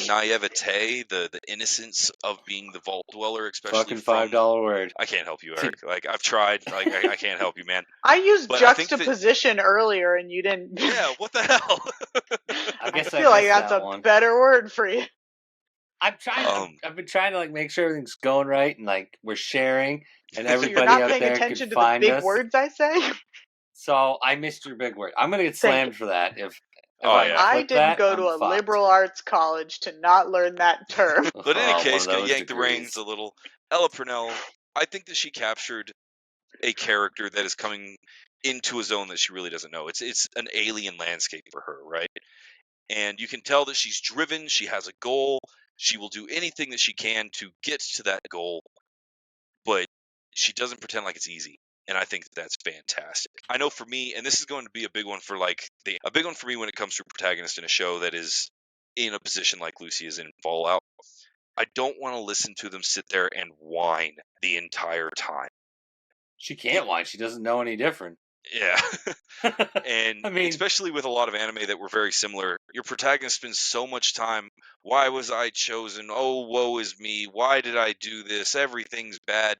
naivete, the innocence of being the Vault Dweller, especially Fucking from. $5 word. I can't help you, Eric. Like I've tried. Like I can't help you, man. I used But I think that juxtaposition earlier and you didn't. yeah, what the hell? I guess I feel like missed that's that a one. better word for you. I'm trying. I've been trying to like make sure everything's going right and like we're sharing and So you're everybody not out paying there can attention to the find big us. words I say? So I missed your big word. I'm gonna get Thank slammed for that if Oh, I yeah. I clip didn't that. go I'm to a fucked. liberal arts college to not learn that term. But in any One case, of gonna those yank the degrees. reins a little. Ella Purnell, I think that she captured a character that is coming into a zone that she really doesn't know. It's an alien landscape for her, right? And you can tell that she's driven. She has a goal. She will do anything that she can to get to that goal, but she doesn't pretend like it's easy. And I think that's fantastic. I know for me, and this is going to be a big one for a big one for me when it comes to a protagonist in a show that is in a position like Lucy is in Fallout. I don't want to listen to them sit there and whine the entire time. She can't whine. She doesn't know any different. Yeah. And I mean, especially with a lot of anime that were very similar, your protagonist spends so much time, why was I chosen? Oh, woe is me. Why did I do this? Everything's bad.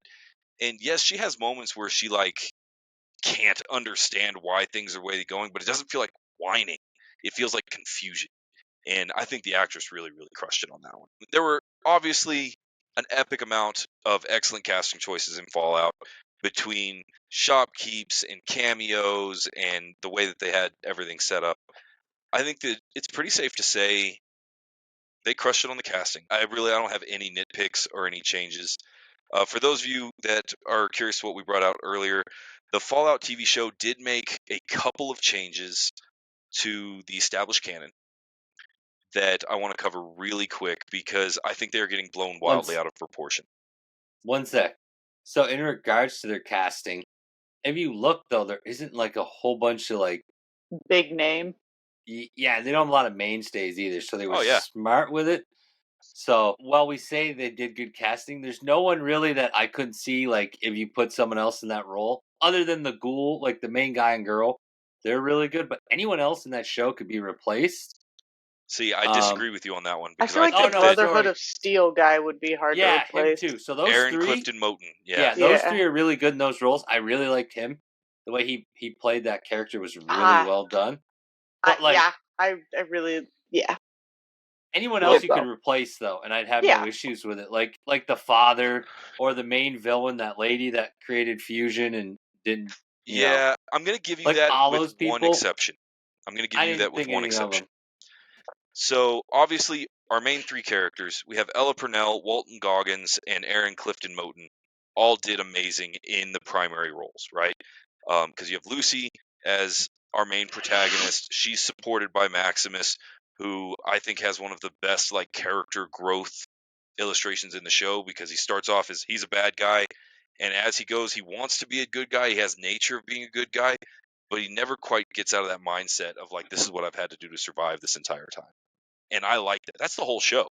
And yes, she has moments where she like can't understand why things are the way they're going, but it doesn't feel like whining. It feels like confusion. And I think the actress really, really crushed it on that one. There were obviously an epic amount of excellent casting choices in Fallout between shopkeeps and cameos and the way that they had everything set up. I think that it's pretty safe to say they crushed it on the casting. I don't have any nitpicks or any changes. For those of you that are curious what we brought out earlier, the Fallout TV show did make a couple of changes to the established canon that I want to cover really quick because I think they're getting blown wildly out of proportion. One sec. So in regards to their casting, if you look though, there isn't like a whole bunch of like Big name. yeah, they don't have a lot of mainstays either, so they were Oh, yeah. smart with it. So while we say they did good casting, there's no one really that I couldn't see like if you put someone else in that role, other than the ghoul, like the main guy and girl. They're really good, but anyone else in that show could be replaced. See, I disagree with you on that one I because feel like think the that Brotherhood of Steel guy would be hard to Yeah, him replace. too. So those Aaron three, Clifton Moten, yeah, yeah, those Yeah. three are really good in those roles. I really liked him. The way he played that character was really Ah. well done. But like Yeah, I really, yeah. anyone Yeah, else you well. could replace though, and I'd have Yeah. no issues with it. Like the father or the main villain, that lady that created fusion and didn't. You know, yeah. I'm gonna give you like that all with those one people. exception. I'm gonna give I you didn't that with think one anything of exception. them. So obviously, our main three characters, we have Ella Purnell, Walton Goggins, and Aaron Clifton Moten, all did amazing in the primary roles, right? Because you have Lucy as our main protagonist. She's supported by Maximus, who I think has one of the best like character growth illustrations in the show, because he starts off as he's a bad guy, and as he goes, he wants to be a good guy. He has nature of being a good guy, but he never quite gets out of that mindset of like, this is what I've had to do to survive this entire time. And I like that. That's the whole show,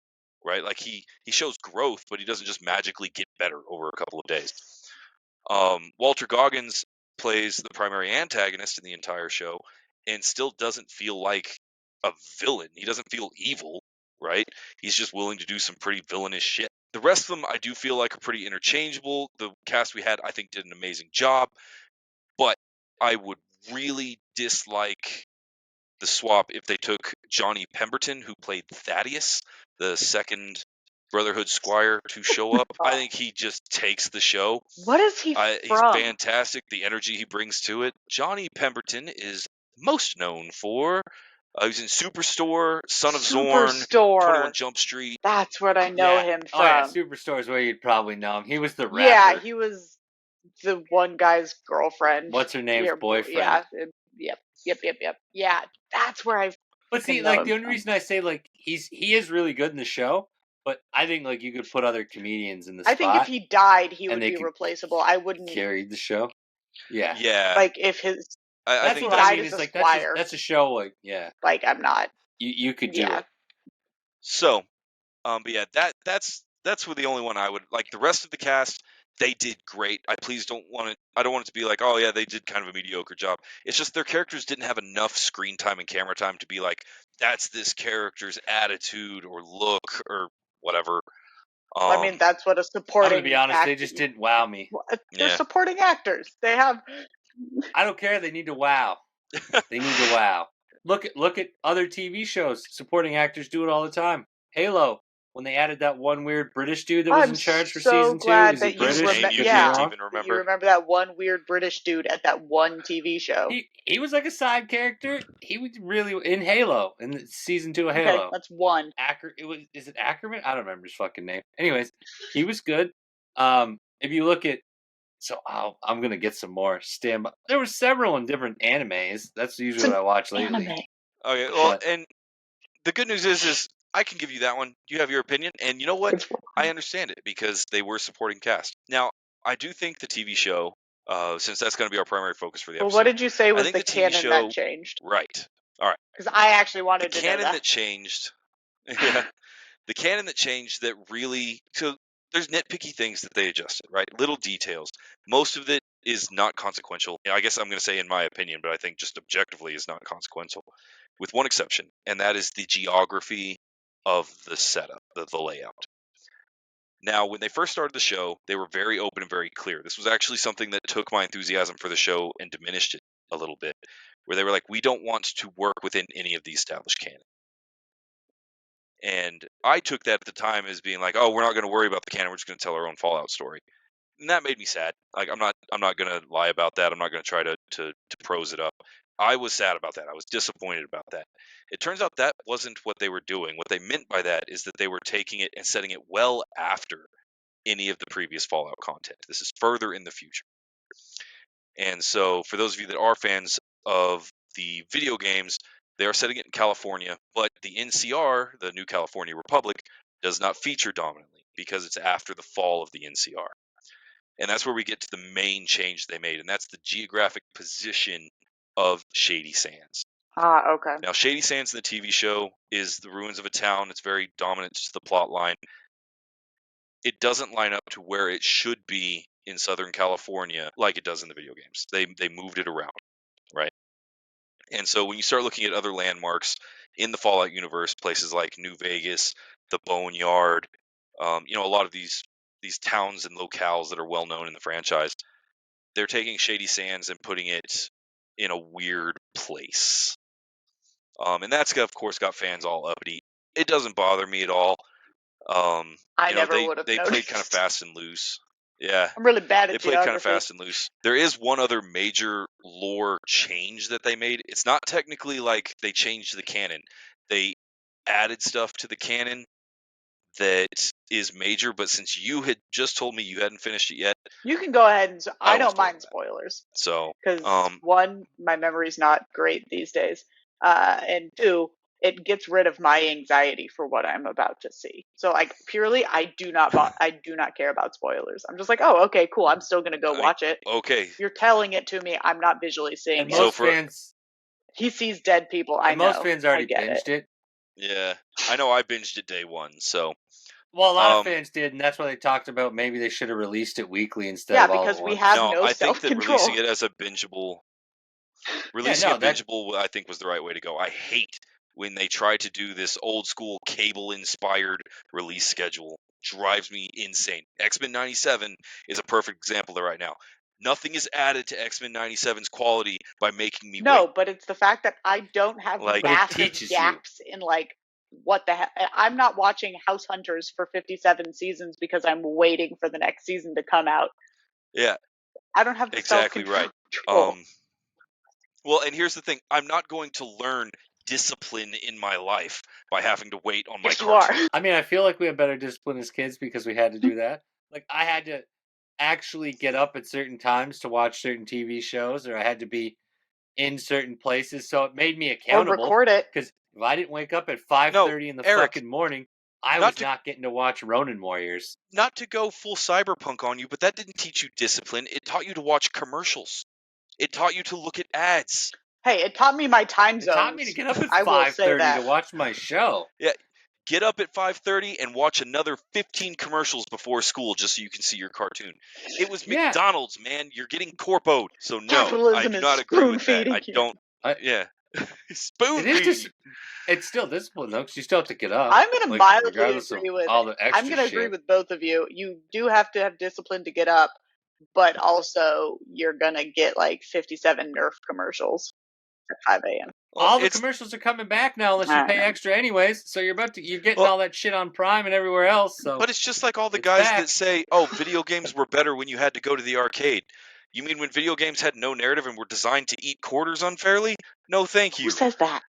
right? Like he shows growth, but he doesn't just magically get better over a couple of days. Walter Goggins plays the primary antagonist in the entire show and still doesn't feel like a villain. He doesn't feel evil, right? He's just willing to do some pretty villainous shit. The rest of them I do feel like are pretty interchangeable. The cast we had, I think, did an amazing job, but I would really dislike the swap if they took Johnny Pemberton, who played Thaddeus, the second Brotherhood Squire, to show up. I think he just takes the show. What is he He's from? fantastic. The energy he brings to it. Johnny Pemberton is most known for he was in Superstore, Son of Zorn, Superstore. 21 Jump Street. That's what I know him from. Oh yeah, Superstore is where you'd probably know him. He was the rapper. Yeah, he was the one guy's girlfriend. What's her name's boyfriend? Yeah. Yep. Yeah, that's where I. But see, like the only reason I say like he is really good in the show, but I think like you could put other comedians in the spot. I think if he died, he would be replaceable. I wouldn't carry the show. Yeah. Yeah. Like if his. I think I mean. It's like that's a show. Like Like I'm not. You could do it. So, but yeah, that's the only one I would like. The rest of the cast, they did great. I don't want it to be like, oh yeah, they did kind of a mediocre job. It's just their characters didn't have enough screen time and camera time to be like, that's this character's attitude or look or whatever. I mean, that's what a supporting. I'm gonna be honest, they just didn't wow me. They're supporting actors. They have. I don't care. They need to wow. They need to wow. Look at other TV shows. Supporting actors do it all the time. Halo, when they added that one weird British dude that was in charge for season 2. Glad is that he British? you remember that one weird British dude at that one TV show. He was like a side character. He was really in Halo, in season 2 of Halo. Okay, that's one. Is it Ackerman? I don't remember his fucking name. Anyways, he was good. If you look at, I'm gonna get some more. Stand by. There were several in different animes. That's usually what I watch lately. Anime. Okay, well, and the good news is I can give you that one. You have your opinion, and you know what? I understand it because they were supporting cast. Now, I do think the TV show, since that's going to be our primary focus for the episode. Well, what did you say was the canon that changed? Right. All right. Because I actually wanted to know that. The canon that changed. Yeah. The canon that changed that really. So there's nitpicky things that they adjusted, right? Little details. Most of it is not consequential. I guess I'm going to say in my opinion, but I think just objectively is not consequential. With one exception, and that is the geography of the setup, the layout. Now, when they first started the show, they were very open and very clear. This was actually something that took my enthusiasm for the show and diminished it a little bit, where they were like, we don't want to work within any of the established canon. And I took that at the time as being like, oh, we're not going to worry about the canon. We're just going to tell our own Fallout story. And that made me sad. Like, I'm not going to lie about that. I'm not going to try to prose it up. I was sad about that. I was disappointed about that. It turns out that wasn't what they were doing. What they meant by that is that they were taking it and setting it well after any of the previous Fallout content. This is further in the future. And so for those of you that are fans of the video games, they are setting it in California, but the NCR, the New California Republic, does not feature dominantly because it's after the fall of the NCR. And that's where we get to the main change they made, and that's the geographic position of Shady Sands. Okay. Now, Shady Sands in the TV show is the ruins of a town. It's very dominant to the plot line. It doesn't line up to where it should be in Southern California like it does in the video games. They moved it around, right? And so when you start looking at other landmarks in the Fallout universe, places like New Vegas, the Boneyard, a lot of these towns and locales that are well known in the franchise, they're taking Shady Sands and putting it in a weird place. And that's, of course, got fans all uppity. It doesn't bother me at all. I never would have They noticed. played kind of fast and loose. Yeah. I'm really bad at They played kind of fast and loose. There is one other major lore change that they made. It's not technically like they changed the canon. They added stuff to the canon that is major, but since you had just told me you hadn't finished it yet, you can go ahead and I don't mind spoilers. So because one, my memory's not great these days, and two, it gets rid of my anxiety for what I'm about to see. So like purely, I do not care about spoilers. I'm just like, oh, okay, cool. I'm still gonna go watch it. Okay. You're telling it to me. I'm not visually seeing And it. most fans, he sees dead people. I and know. most fans already I get binged it. Yeah, I know. I binged it day one. So Well, a lot of fans did, and that's why they talked about maybe they should have released it weekly instead of all at once. because we have no I think that self-control. releasing it as a bingeable, I think was the right way to go. I hate when they try to do this old school cable inspired release schedule. Drives me insane. X-Men 97 is a perfect example of that right now. Nothing is added to X-Men 97's quality by making me wait. But it's the fact that I don't have Like- But it massive teaches you. gaps in like what the heck. I'm not watching House Hunters for 57 seasons because I'm waiting for the next season to come out. Yeah, I don't have the exactly self-control. right. Well, and here's the thing: I'm not going to learn discipline in my life by having to wait on my Yes, you cartoon. are. I mean, I feel like we have better discipline as kids because we had to do that. Like, I had to actually get up at certain times to watch certain TV shows, or I had to be in certain places, so it made me Or accountable. record it. Because if I didn't wake up at 5:30 in the Eric, fucking morning, I not was to- not getting to watch Ronin Warriors. Not to go full cyberpunk on you, but that didn't teach you discipline. It taught you to watch commercials. It taught you to look at ads. Hey, it taught me my time It zones. taught me to get up at I will say 5:30 that. to watch my show. Get up at 5:30 and watch another 15 commercials before school just so you can see your cartoon. It was Yeah. McDonald's, man. You're getting corpoed. So no, I Capitalism do is not agree with that. spoon-feeding I you. don't. I- Spoon It is feeding. just, it's still discipline though, because you still have to get up. I'm going to like, mildly regardless of agree with all the extra I'm going to agree shit. with both of you. You do have to have discipline to get up, but also you're going to get like 57 Nerf commercials at 5 a.m. Well, All the it's- commercials are coming back now, unless you I pay know. extra anyways. So you're getting Well- all that shit on Prime and everywhere else. So But it's just like all the It's guys back. that say, "Oh, video games were better when you had to go to the arcade." You mean when video games had no narrative and were designed to eat quarters unfairly? No, thank Who you. says that?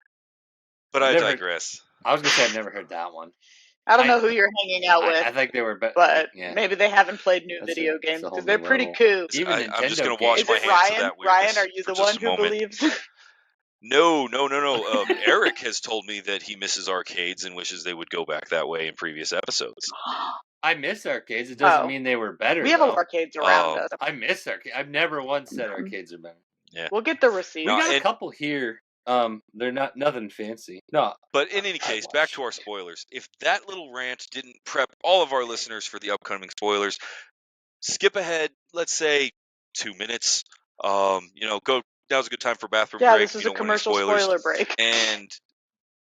But I've I never- digress. I was gonna say I've never heard that one. I don't I- know who you're hanging out with, I think they were better, but yeah. maybe they haven't played new That's video a- games it's a whole because they're new pretty level. cool. Even I'm just Nintendo gonna wash Is my it hands of Ryan? that weirdness Ryan, are you for the just one a who moment. believes? No. Eric has told me that he misses arcades and wishes they would go back that way in previous episodes. I miss arcades. It doesn't Oh. mean they were better. We have a though. lot of arcades around us. I miss arcades. I've never once said Mhm. arcades are better. We'll get the receipt. We No, got a and- couple here. They're not nothing fancy. No, But in any case, back to our spoilers. If that little rant didn't prep all of our listeners for the upcoming spoilers, skip ahead, let's say 2 minutes. Go. Now's a good time for bathroom Yeah, break. this is You a don't want any commercial spoilers. spoiler break. And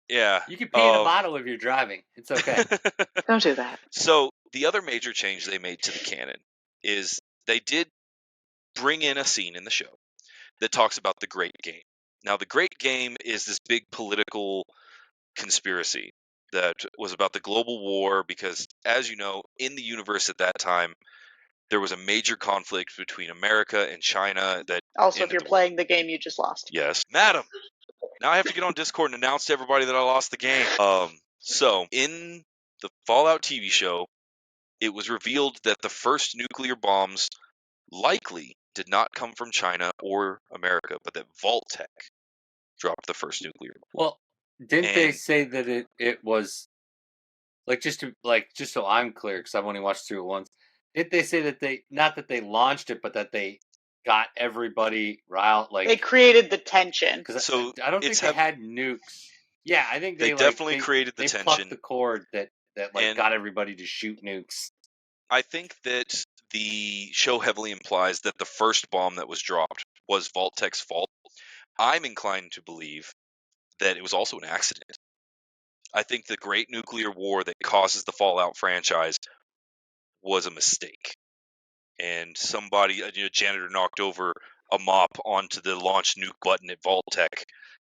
yeah. you can pee in a bottle if you're driving. It's okay. Don't do that. So the other major change they made to the canon is they did bring in a scene in the show that talks about the Great Game. Now, the Great Game is this big political conspiracy that was about the global war because, as you know, in the universe at that time, there was a major conflict between America and China that Also, if ended you're the war. playing the game you just lost. Yes, madam. Now I have to get on Discord and announce to everybody that I lost the game. So in the Fallout TV show, it was revealed that the first nuclear bombs likely did not come from China or America, but that Vault-Tec dropped the first nuclear bomb. Well, didn't they And- say that it was just so I'm clear because I've only watched through it once? Didn't they say that they not that they launched it, but that they got everybody riled? They created the tension. Because So I don't think it's they had nukes. Yeah, I think They they definitely created the they tension. plucked the cord that And- got everybody to shoot nukes. I think that the show heavily implies that the first bomb that was dropped was Vault-Tec's fault. I'm inclined to believe that it was also an accident. I think the great nuclear war that causes the Fallout franchise was a mistake. And somebody, a janitor knocked over a mop onto the launch nuke button at Vault-Tec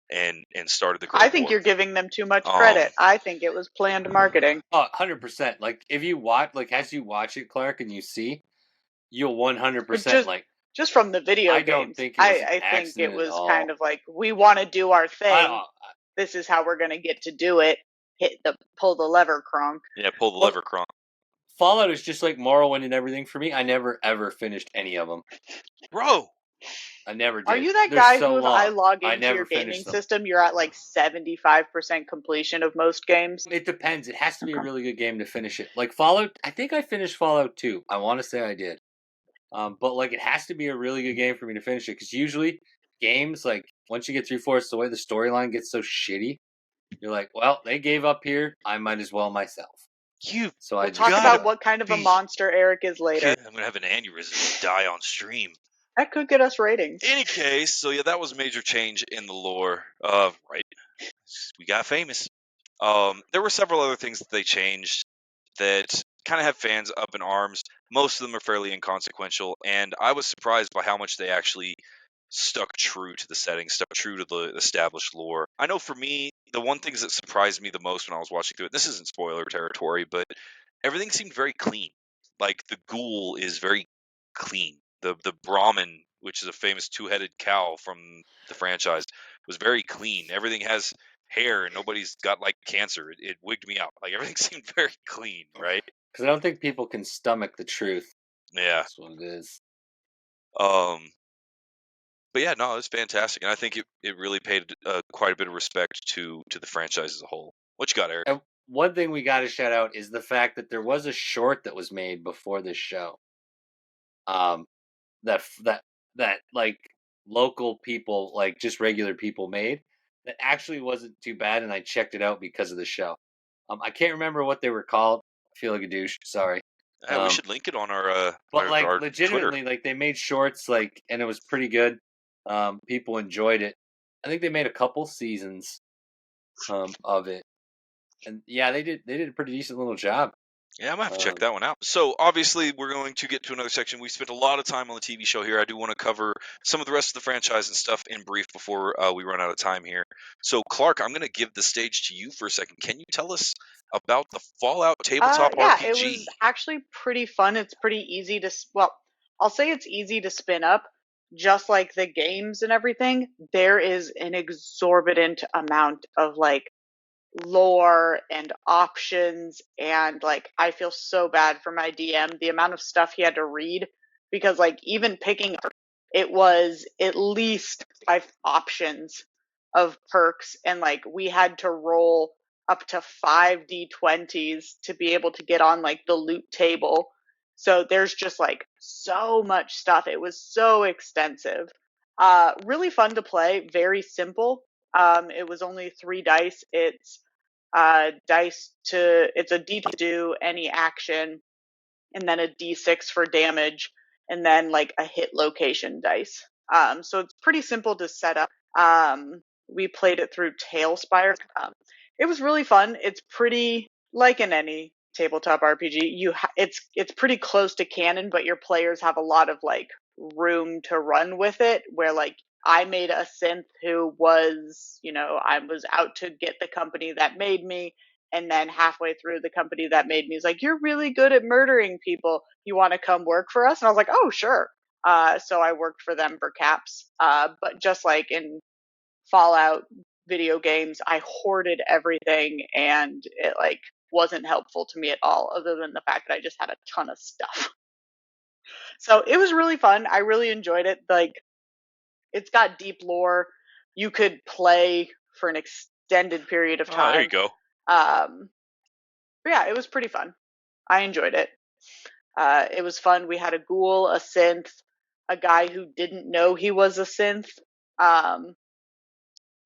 and started the Great I think War. you're giving them too much credit. I think it was planned marketing. Oh, 100%. Like if you watch, as you watch it, Clark, and you see, you'll 100% Just from the video I games. don't think it was an I think accident it at was all. kind of like, we want to do our thing. I, This is how we're going to get to do it. Pull the lever, Kronk. Yeah, pull the Well- lever, Kronk. Fallout is just like Morrowind and everything for me. I never ever finished any of them. Bro, I never did. Are you that They're guy so who, if I long. log I into never your gaming finished them. system, you're at like 75% completion of most games? It depends. It has to be a Okay. really good game to finish it. Like Fallout, I think I finished Fallout 2. I want to say I did. But like it has to be a really good game for me to finish it because usually games like once you get 3/4 the way, the storyline gets so shitty. You're like, well, they gave up here. I might as well myself. You So I We'll just talk gotta about what kind of a be monster Eric is later. kidding. I'm gonna have an aneurysm and die on stream. That could get us ratings. Any case, so yeah, that was a major change in the lore. Right, we got famous. There were several other things that they changed that kind of have fans up in arms. Most of them are fairly inconsequential, and I was surprised by how much they actually stuck true to the setting, stuck true to the established lore. I know for me, the one things that surprised me the most when I was watching through it, this isn't spoiler territory, but everything seemed very clean. Like the ghoul is very clean. The Brahmin, which is a famous two-headed cow from the franchise, was very clean. Everything has hair and nobody's got like cancer. It wigged me out. Like everything seemed very clean, right? because I don't think people can stomach the truth. Yeah. That's what it is. But yeah, no, it's fantastic, and I think it really paid quite a bit of respect to the franchise as a whole. What you got, Eric? And one thing we got to shout out is the fact that there was a short that was made before this show. That that like local people, like just regular people made, that actually wasn't too bad, and I checked it out because of the show. I can't remember what they were called. I feel like a douche. Sorry. Yeah, we should link it on our But like our legitimately, Twitter. like they made shorts, like, and it was pretty good. People enjoyed it. I think they made a couple seasons of it, and yeah, they did a pretty decent little job. Yeah, I'm gonna have to check that one out. So obviously, we're going to get to another section. We spent a lot of time on the TV show here. I do want to cover some of the rest of the franchise and stuff in brief before we run out of time here. So Clark, I'm gonna give the stage to you for a second. Can you tell us about the Fallout tabletop Yeah, RPG? it was actually pretty fun. It's pretty easy to, well, I'll say it's easy to spin up. Just like the games and everything, there is an exorbitant amount of like lore and options, and like I feel so bad for my DM, the amount of stuff he had to read, because like even picking it was at least 5 options of perks, and like we had to roll up to 5d20s to be able to get on like the loot table. So there's just like so much stuff. It was so extensive. Really fun to play, very simple. It was only 3 dice. It's it's a D to do any action, and then a D6 for damage, and then like a hit location dice. So it's pretty simple to set up. We played it through Tailspire. It was really fun. It's pretty like in any tabletop RPG. It's pretty close to canon, but your players have a lot of like room to run with it. Where like I made a synth who was, I was out to get the company that made me, and then halfway through, the company that made me was like, "You're really good at murdering people. You want to come work for us?" And I was like, "Oh, sure." So I worked for them for caps. But just like in Fallout video games, I hoarded everything, and it like wasn't helpful to me at all, other than the fact that I just had a ton of stuff. So it was really fun. I really enjoyed it. Like, it's got deep lore. You could play for an extended period of time. Oh, there you go. But yeah, it was pretty fun. I enjoyed it. It was fun. We had a ghoul, a synth, a guy who didn't know he was a synth.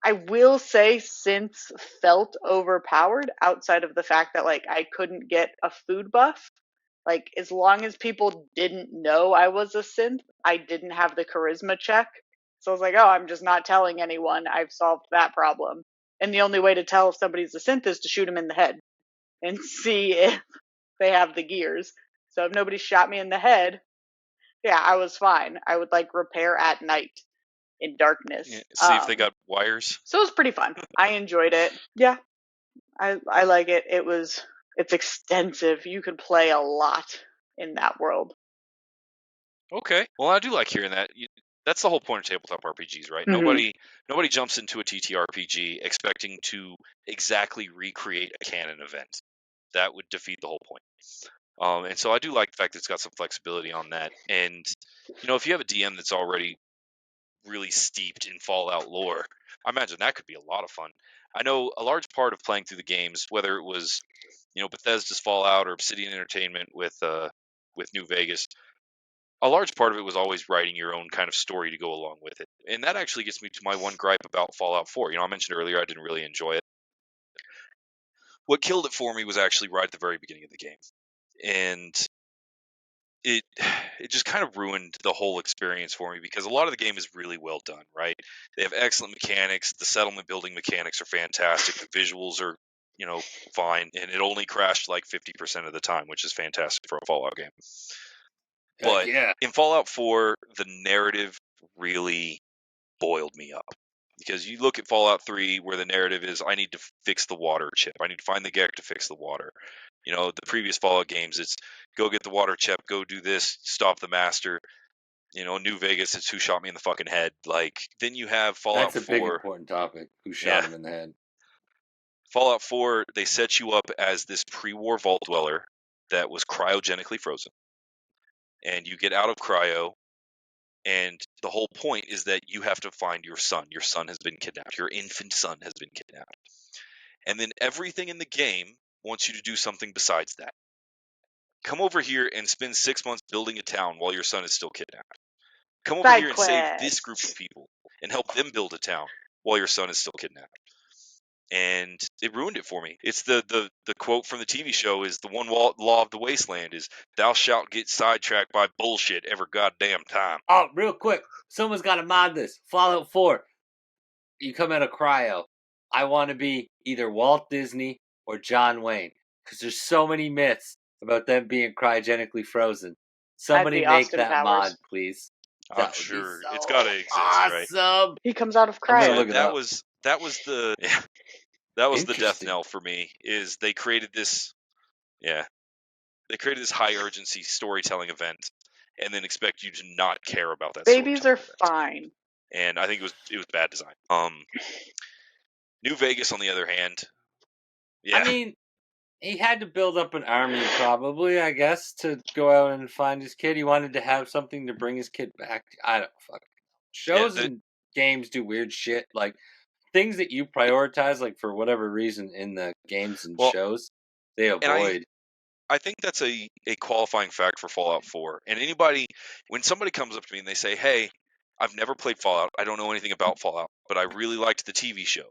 I will say synths felt overpowered outside of the fact that like I couldn't get a food buff. Like as long as people didn't know I was a synth, I didn't have the charisma check. So I was like, oh, I'm just not telling anyone. I've solved that problem. And the only way to tell if somebody's a synth is to shoot them in the head and see if they have the gears. So if nobody shot me in the head, yeah, I was fine. I would like repair at night in darkness. Yeah, see if they got wires. So it was pretty fun. I enjoyed it. Yeah, I like it. It's extensive. You could play a lot in that world. Okay. Well, I do like hearing that. That's the whole point of tabletop RPGs, right? Mhm. Nobody jumps into a TTRPG expecting to exactly recreate a canon event. That would defeat the whole point. And so I do like the fact that it's got some flexibility on that. And if you have a DM that's already really steeped in Fallout lore. I imagine that could be a lot of fun. I know a large part of playing through the games, whether it was, Bethesda's Fallout or Obsidian Entertainment with New Vegas, a large part of it was always writing your own kind of story to go along with it. And that actually gets me to my one gripe about Fallout 4. I mentioned earlier I didn't really enjoy it. What killed it for me was actually right at the very beginning of the game. And it just kind of ruined the whole experience for me because a lot of the game is really well done, right? They have excellent mechanics. The settlement building mechanics are fantastic. The visuals are, fine. And it only crashed like 50% of the time, which is fantastic for a Fallout game. But in Fallout 4, the narrative really boiled me up. Because you look at Fallout 3 where the narrative is, I need to fix the water chip. I need to find the Gek to fix the water. The previous Fallout games, it's go get the water chip, go do this, stop the master. New Vegas, it's who shot me in the fucking head. Then you have Fallout 4. That's a big important topic. Who shot him in the head? Fallout 4, they set you up as this pre-war vault dweller that was cryogenically frozen. And you get out of cryo, and the whole point is that you have to find your son. Your son has been kidnapped. Your infant son has been kidnapped. And then everything in the game wants you to do something besides that. Come over here and spend 6 months building a town while your son is still kidnapped. Come over here and save this group of people and help them build a town while your son is still kidnapped. And it ruined it for me. It's the quote from the TV show is the one law of the wasteland is thou shalt get sidetracked by bullshit every goddamn time. Oh, real quick. Someone's got to mod this. Fallout 4. You come out of cryo. I want to be either Walt Disney or John Wayne because there's so many myths about them being cryogenically frozen. Somebody make Austin that Powers. mod, please. I'm sure it's got to exist, right? Awesome. He comes out of cryo. That was the death knell for me. Is they created this, high urgency storytelling event, and then expect you to not care about that. Babies are fine. And I think it was bad design. New Vegas, on the other hand, I mean, he had to build up an army, probably, I guess, to go out and find his kid. He wanted to have something to bring his kid back. I don't fucking know. Shows and games do weird shit. Like, things that you prioritize, like, for whatever reason in the games and shows, they avoid. I think that's a qualifying fact for Fallout 4. And when somebody comes up to me and they say, hey, I've never played Fallout, I don't know anything about Fallout, but I really liked the TV show.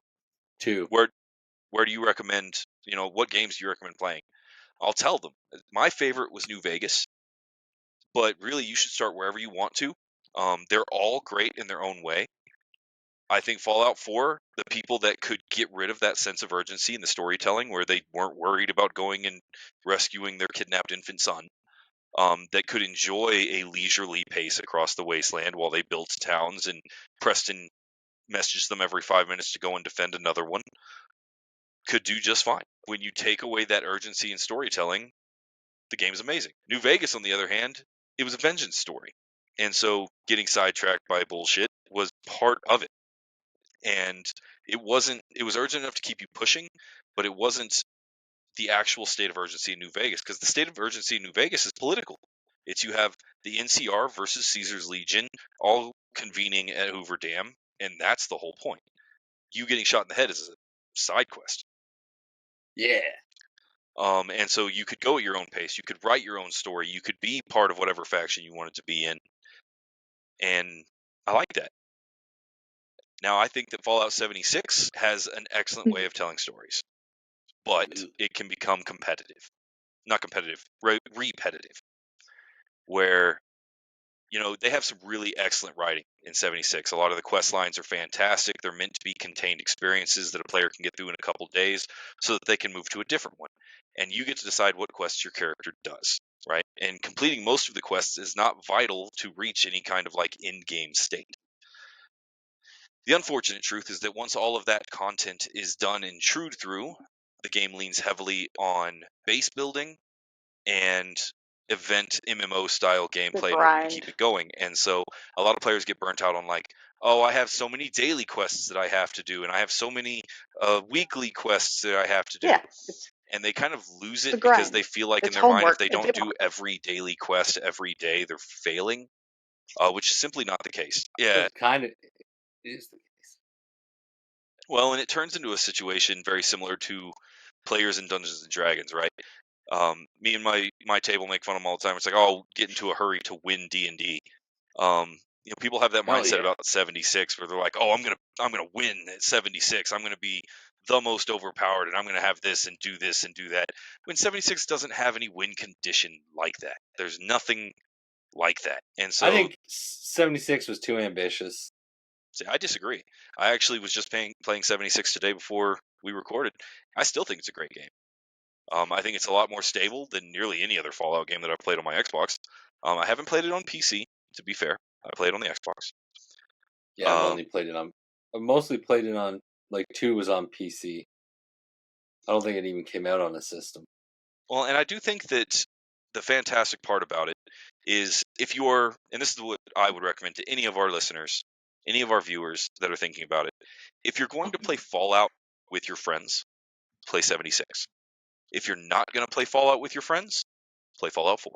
Where do you recommend, what games do you recommend playing? I'll tell them. My favorite was New Vegas, but really you should start wherever you want to. They're all great in their own way. I think Fallout 4, the people that could get rid of that sense of urgency in the storytelling where they weren't worried about going and rescuing their kidnapped infant son, that could enjoy a leisurely pace across the wasteland while they built towns and Preston messages them every 5 minutes to go and defend another one, could do just fine. When you take away that urgency in storytelling, the game's amazing. New Vegas, on the other hand, it was a vengeance story. And so getting sidetracked by bullshit was part of it. And it was urgent enough to keep you pushing, but it wasn't the actual state of urgency in New Vegas, because the state of urgency in New Vegas is political. You have the NCR versus Caesar's Legion all convening at Hoover Dam, and that's the whole point. You getting shot in the head is a side quest. Yeah. And so you could go at your own pace. You could write your own story. You could be part of whatever faction you wanted to be in. And I like that. Now, I think that Fallout 76 has an excellent way of telling stories, but it can become competitive. Not competitive, repetitive. Where, they have some really excellent writing in 76. A lot of the quest lines are fantastic. They're meant to be contained experiences that a player can get through in a couple days so that they can move to a different one. And you get to decide what quests your character does, right? And completing most of the quests is not vital to reach any kind of in-game state. The unfortunate truth is that once all of that content is done and chewed through, the game leans heavily on base building and event MMO style gameplay in order to keep it going. And so a lot of players get burnt out on I have so many daily quests that I have to do, and I have so many weekly quests that I have to do. Yeah, and they kind of lose it because they feel like in their mind, if they don't do every daily quest every day, they're failing. which is simply not the case. Yeah, It kind of is the case. well, and it turns into a situation very similar to players in Dungeons and Dragons, right? Me and my table make fun of them all the time. It's like, oh, get into a hurry to win D&D. People have that Hell mindset yeah. about 76, where they're like, oh, I'm gonna win at 76. I'm gonna be the most overpowered, and I'm gonna have this and do that. When 76 doesn't have any win condition like that, there's nothing like that, and so I think 76 was too ambitious. see, I disagree. I actually was just playing 76 today before we recorded. I still think it's a great game. I think it's a lot more stable than nearly any other Fallout game that I've played on my Xbox. I haven't played it on PC, to be fair. I played it on the Xbox. Yeah, I mostly played it on, like, 2 was on PC. I don't think it even came out on a system. Well, and I do think that the fantastic part about it is if you're, and this is what I would recommend to any of our listeners, any of our viewers that are thinking about it, if you're going to play Fallout with your friends, play 76. If you're not going to play Fallout with your friends, play Fallout 4.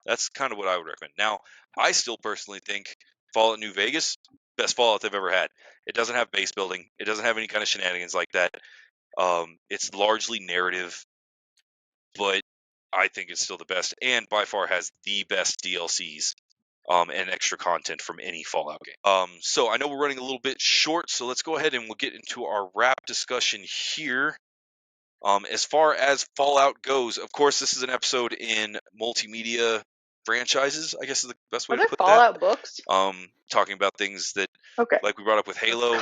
That's kind of what I would recommend. Now, I still personally think Fallout New Vegas, best Fallout they've ever had. It doesn't have base building. It doesn't have any kind of shenanigans like that. It's largely narrative, but I think it's still the best, and by far has the best DLCs and extra content from any Fallout game. So I know we're running a little bit short, so let's go ahead and we'll get into our wrap discussion here. As far as Fallout goes, of course, this is an episode in multimedia franchises, I guess is the best way Are to there put Fallout books? that. Talking about things that, Okay. like we brought up with Halo,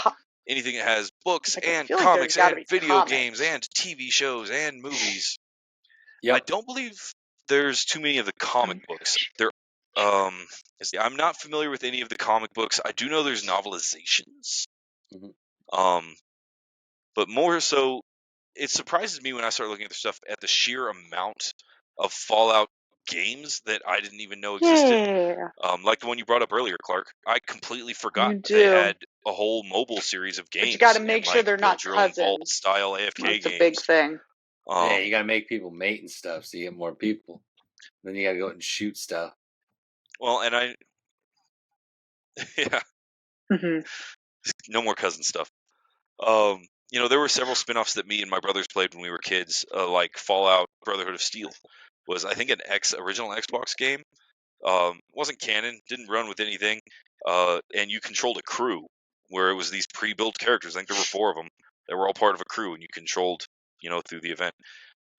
anything that has books Like, I and feel like there's comics got to and be video games comics. and TV shows and movies. I Yep. don't believe there's too many of the comic books. I'm not familiar with any of the comic books. I do know there's novelizations. Mhm. But more so, it surprises me when I start looking at the stuff at the sheer amount of Fallout games that I didn't even know existed. Yeah, Like the one you brought up earlier, Clark. I completely forgot you they do. had a whole mobile series of But you got games to and make sure like they're build not your own vault cousins. style AFK That's a big games. thing. Yeah, you gotta make people mate and stuff so you get more people. Then you gotta go out and shoot stuff. Well, and yeah, Hmm. no more cousin stuff. There were several spin-offs that me and my brothers played when we were kids, like Fallout Brotherhood of Steel was, I think, an original Xbox game. Wasn't canon, didn't run with anything, and you controlled a crew where it was these pre-built characters. I think there were 4 of them that were all part of a crew, and you controlled, through the event.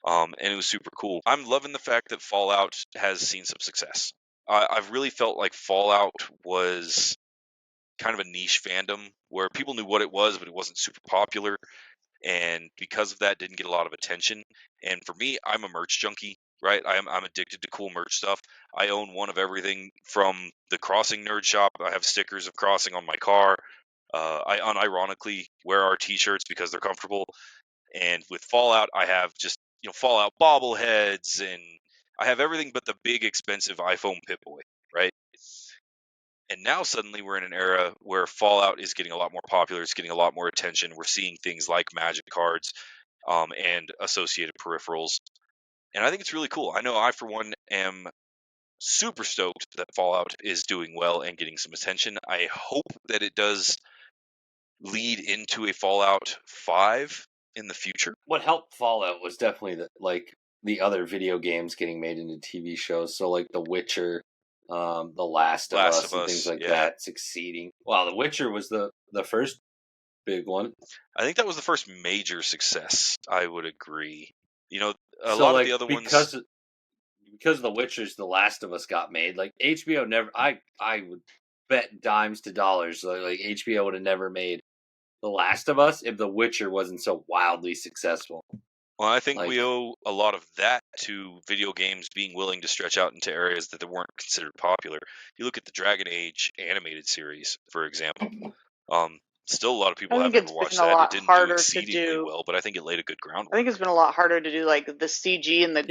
And it was super cool. I'm loving the fact that Fallout has seen some success. I've really felt like Fallout was kind of a niche fandom where people knew what it was, but it wasn't super popular, and because of that, didn't get a lot of attention. And for me, I'm a merch junkie, right? I'm addicted to cool merch stuff. I own one of everything from the Crossing Nerd Shop. I have stickers of Crossing on my car. I unironically wear our T-shirts because they're comfortable. And with Fallout, I have just Fallout bobbleheads, and I have everything but the big expensive iPhone Pip-Boy, right? And now suddenly we're in an era where Fallout is getting a lot more popular. It's getting a lot more attention. We're seeing things like magic cards and associated peripherals. And I think it's really cool. I know I, for one, am super stoked that Fallout is doing well and getting some attention. I hope that it does lead into a Fallout 5 in the future. What helped Fallout was definitely the other video games getting made into TV shows. So like The Witcher, The Last of Last Us, of and things Us, like yeah. that succeeding. Wow, The Witcher was the first big one. I think that was the first major success. I would agree. A So lot of the like other ones. because The Witcher's The Last of Us got made, like HBO never. I would bet dimes to dollars like HBO would have never made The Last of Us if The Witcher wasn't so wildly successful. Well, I think Like, we owe a lot of that to video games being willing to stretch out into areas that they weren't considered popular. You look at the Dragon Age animated series, for example. Still, a lot of people I think haven't ever it's been watched a that. It lot didn't do harder to exceedingly do. well, but I think it laid a good I groundwork. think it's been a lot harder to do like the CG and the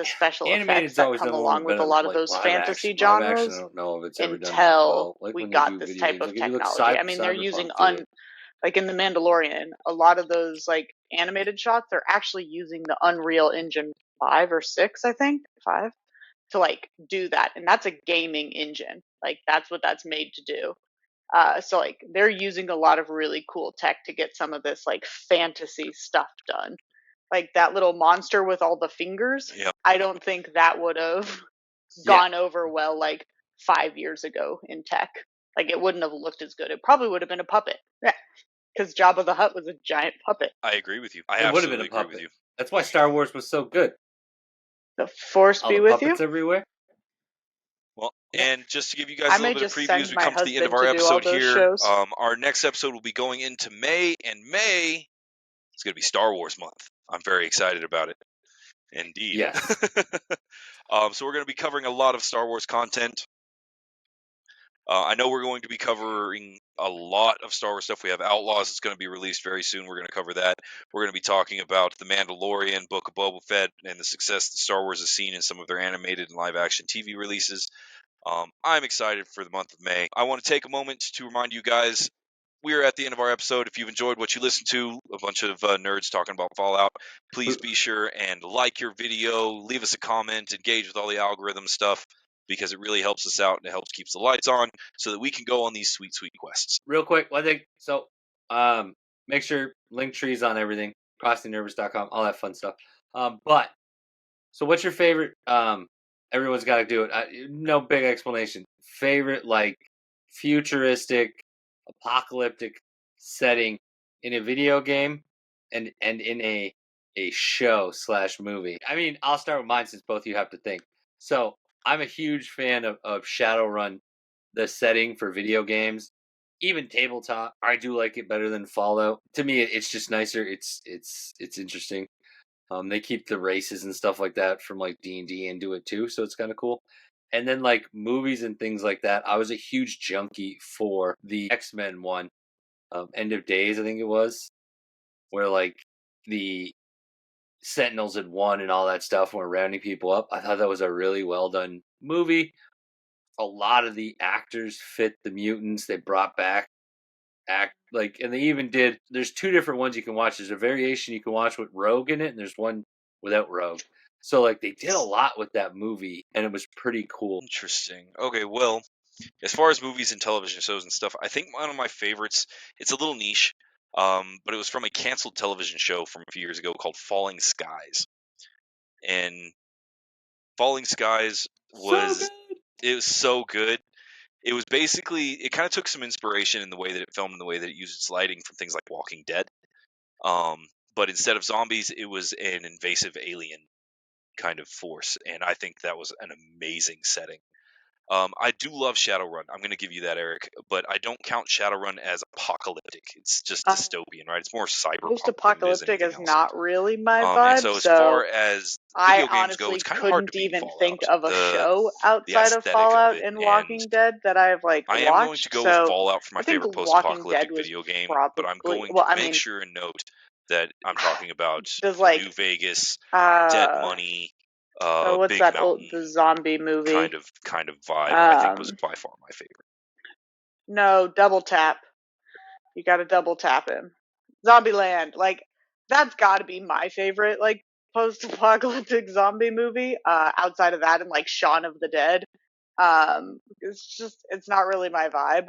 special effects animated's that always come done a little along with a better, lot of like those live fantasy action. Live action, I genres don't know if it's ever done that until well. Like we when they got do this video type games, of like if you look technology. I mean, they're Cyberpunk using too. like in The Mandalorian, a lot of those like animated shots, they're actually using the Unreal Engine 5 or 6, I think, 5, to like do that, and that's a gaming engine. Like that's what that's made to do. So like they're using a lot of really cool tech to get some of this like fantasy stuff done. Like that little monster with all the fingers. Yep. I don't think that would have Yeah. gone over well like 5 years ago in tech. Like it wouldn't have looked as good. It probably would have been a puppet. Yeah. Because Jabba the Hutt was a giant puppet. I agree with you. I It would have been absolutely a agree with puppet. you. That's why Star Wars was so good. The Force All be the with you. puppets everywhere. Well, Yeah. and just to give you guys I a little may bit of just preview as send we my come to the end of husband our to do all episode those here, shows. our next episode will be going into May, and May is going to be Star Wars month. I'm very excited about it. Indeed. Yes. So we're going to be covering a lot of Star Wars content. I know we're going to be covering a lot of Star Wars stuff. We have Outlaws that's going to be released very soon. We're going to cover that. We're going to be talking about The Mandalorian, Book of Boba Fett, and the success that Star Wars has seen in some of their animated and live-action TV releases. I'm excited for the month of May. I want to take a moment to remind you guys, we are at the end of our episode. If you've enjoyed what you listened to, a bunch of nerds talking about Fallout, please be sure and like your video, leave us a comment, engage with all the algorithm stuff, because it really helps us out and it helps keeps the lights on so that we can go on these sweet, sweet quests. Real quick, one thing. So, make sure link trees on everything, crossingnervous.com, all that fun stuff. But so what's your favorite? Everyone's got to do it. No big explanation. Favorite like futuristic, apocalyptic setting in a video game, and in a show / movie. I mean, I'll start with mine since both of you have to think. So I'm a huge fan of Shadowrun, the setting for video games. Even tabletop, I do like it better than Fallout. To me, it's just nicer. It's interesting. They keep the races and stuff like that from like D&D and do it too, so it's kind of cool. And then like movies and things like that, I was a huge junkie for the X-Men one, End of Days, I think it was, where like the Sentinels had won and all that stuff and were rounding people up. I thought that was a really well done movie. A lot of the actors fit the mutants. They brought back and they even did. There's two different ones you can watch. There's a variation you can watch with Rogue in it, and there's one without Rogue. So like they did a lot with that movie, and it was pretty cool. Interesting. Okay, well, as far as movies and television shows and stuff, I think one of my favorites, it's a little niche, but it was from a canceled television show from a few years ago called Falling Skies. And Falling Skies was it was so good. It was basically, it kind of took some inspiration in the way that it filmed and the way that it used its lighting from things like Walking Dead. But instead of zombies, it was an invasive alien kind of force, and I think that was an amazing setting. I do love Shadowrun. I'm going to give you that, Eric, but I don't count Shadowrun as apocalyptic. It's just dystopian, right? It's more cyberpunk than it is Post-apocalyptic anything is else. not really my And vibe. so as So far as I video games go, honestly it's kind of hard to couldn't beat even Fallout. think of a show The outside of aesthetic of Fallout it, and and Walking Dead that I've like I am going to watched. go with So Fallout for my I think favorite Walking Dead post-apocalyptic was video game, but I'm probably going well. to I make mean, sure and note that I'm talking about does like New Vegas, Dead Money, what's Big that Mountain the zombie movie? kind of vibe. I think was by far my favorite. No, Double Tap. You got to double tap him. Zombieland, like that's got to be my favorite like post-apocalyptic zombie movie. Outside of that, and like Shaun of the Dead, it's not really my vibe.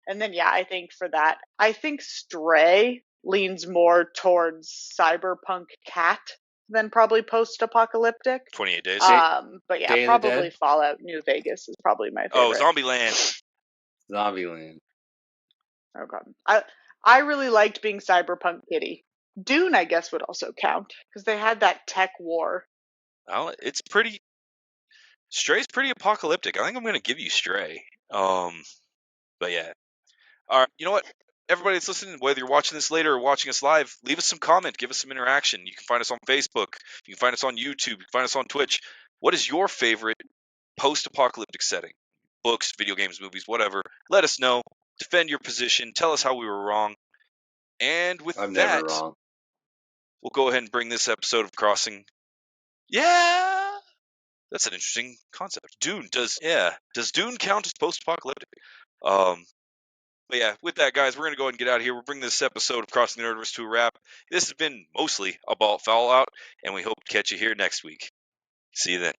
And then yeah, I think for that, I think Stray leans more towards cyberpunk cat than probably post-apocalyptic. 28 Days. But yeah, Day of the probably Dead? Fallout New Vegas is probably my Oh, favorite. Zombieland. Zombieland. Okay. I really liked being Cyberpunk Kitty. Dune, I guess, would also count because they had that tech war. Well, it's pretty. Stray's pretty apocalyptic. I think I'm going to give you Stray. But yeah. All right. You know what? Everybody that's listening, whether you're watching this later or watching us live, leave us some comment. Give us some interaction. You can find us on Facebook. You can find us on YouTube. You can find us on Twitch. What is your favorite post-apocalyptic setting? Books, video games, movies, whatever. Let us know. Defend your position. Tell us how we were wrong. And with I'm that, never wrong. we'll go ahead and bring this episode of Crossing. Yeah, that's an interesting concept. Does Dune count as post-apocalyptic? But yeah, with that, guys, we're going to go ahead and get out of here. We'll bring this episode of Crossing the Nerdverse to a wrap. This has been mostly about Fallout, and we hope to catch you here next week. See you then.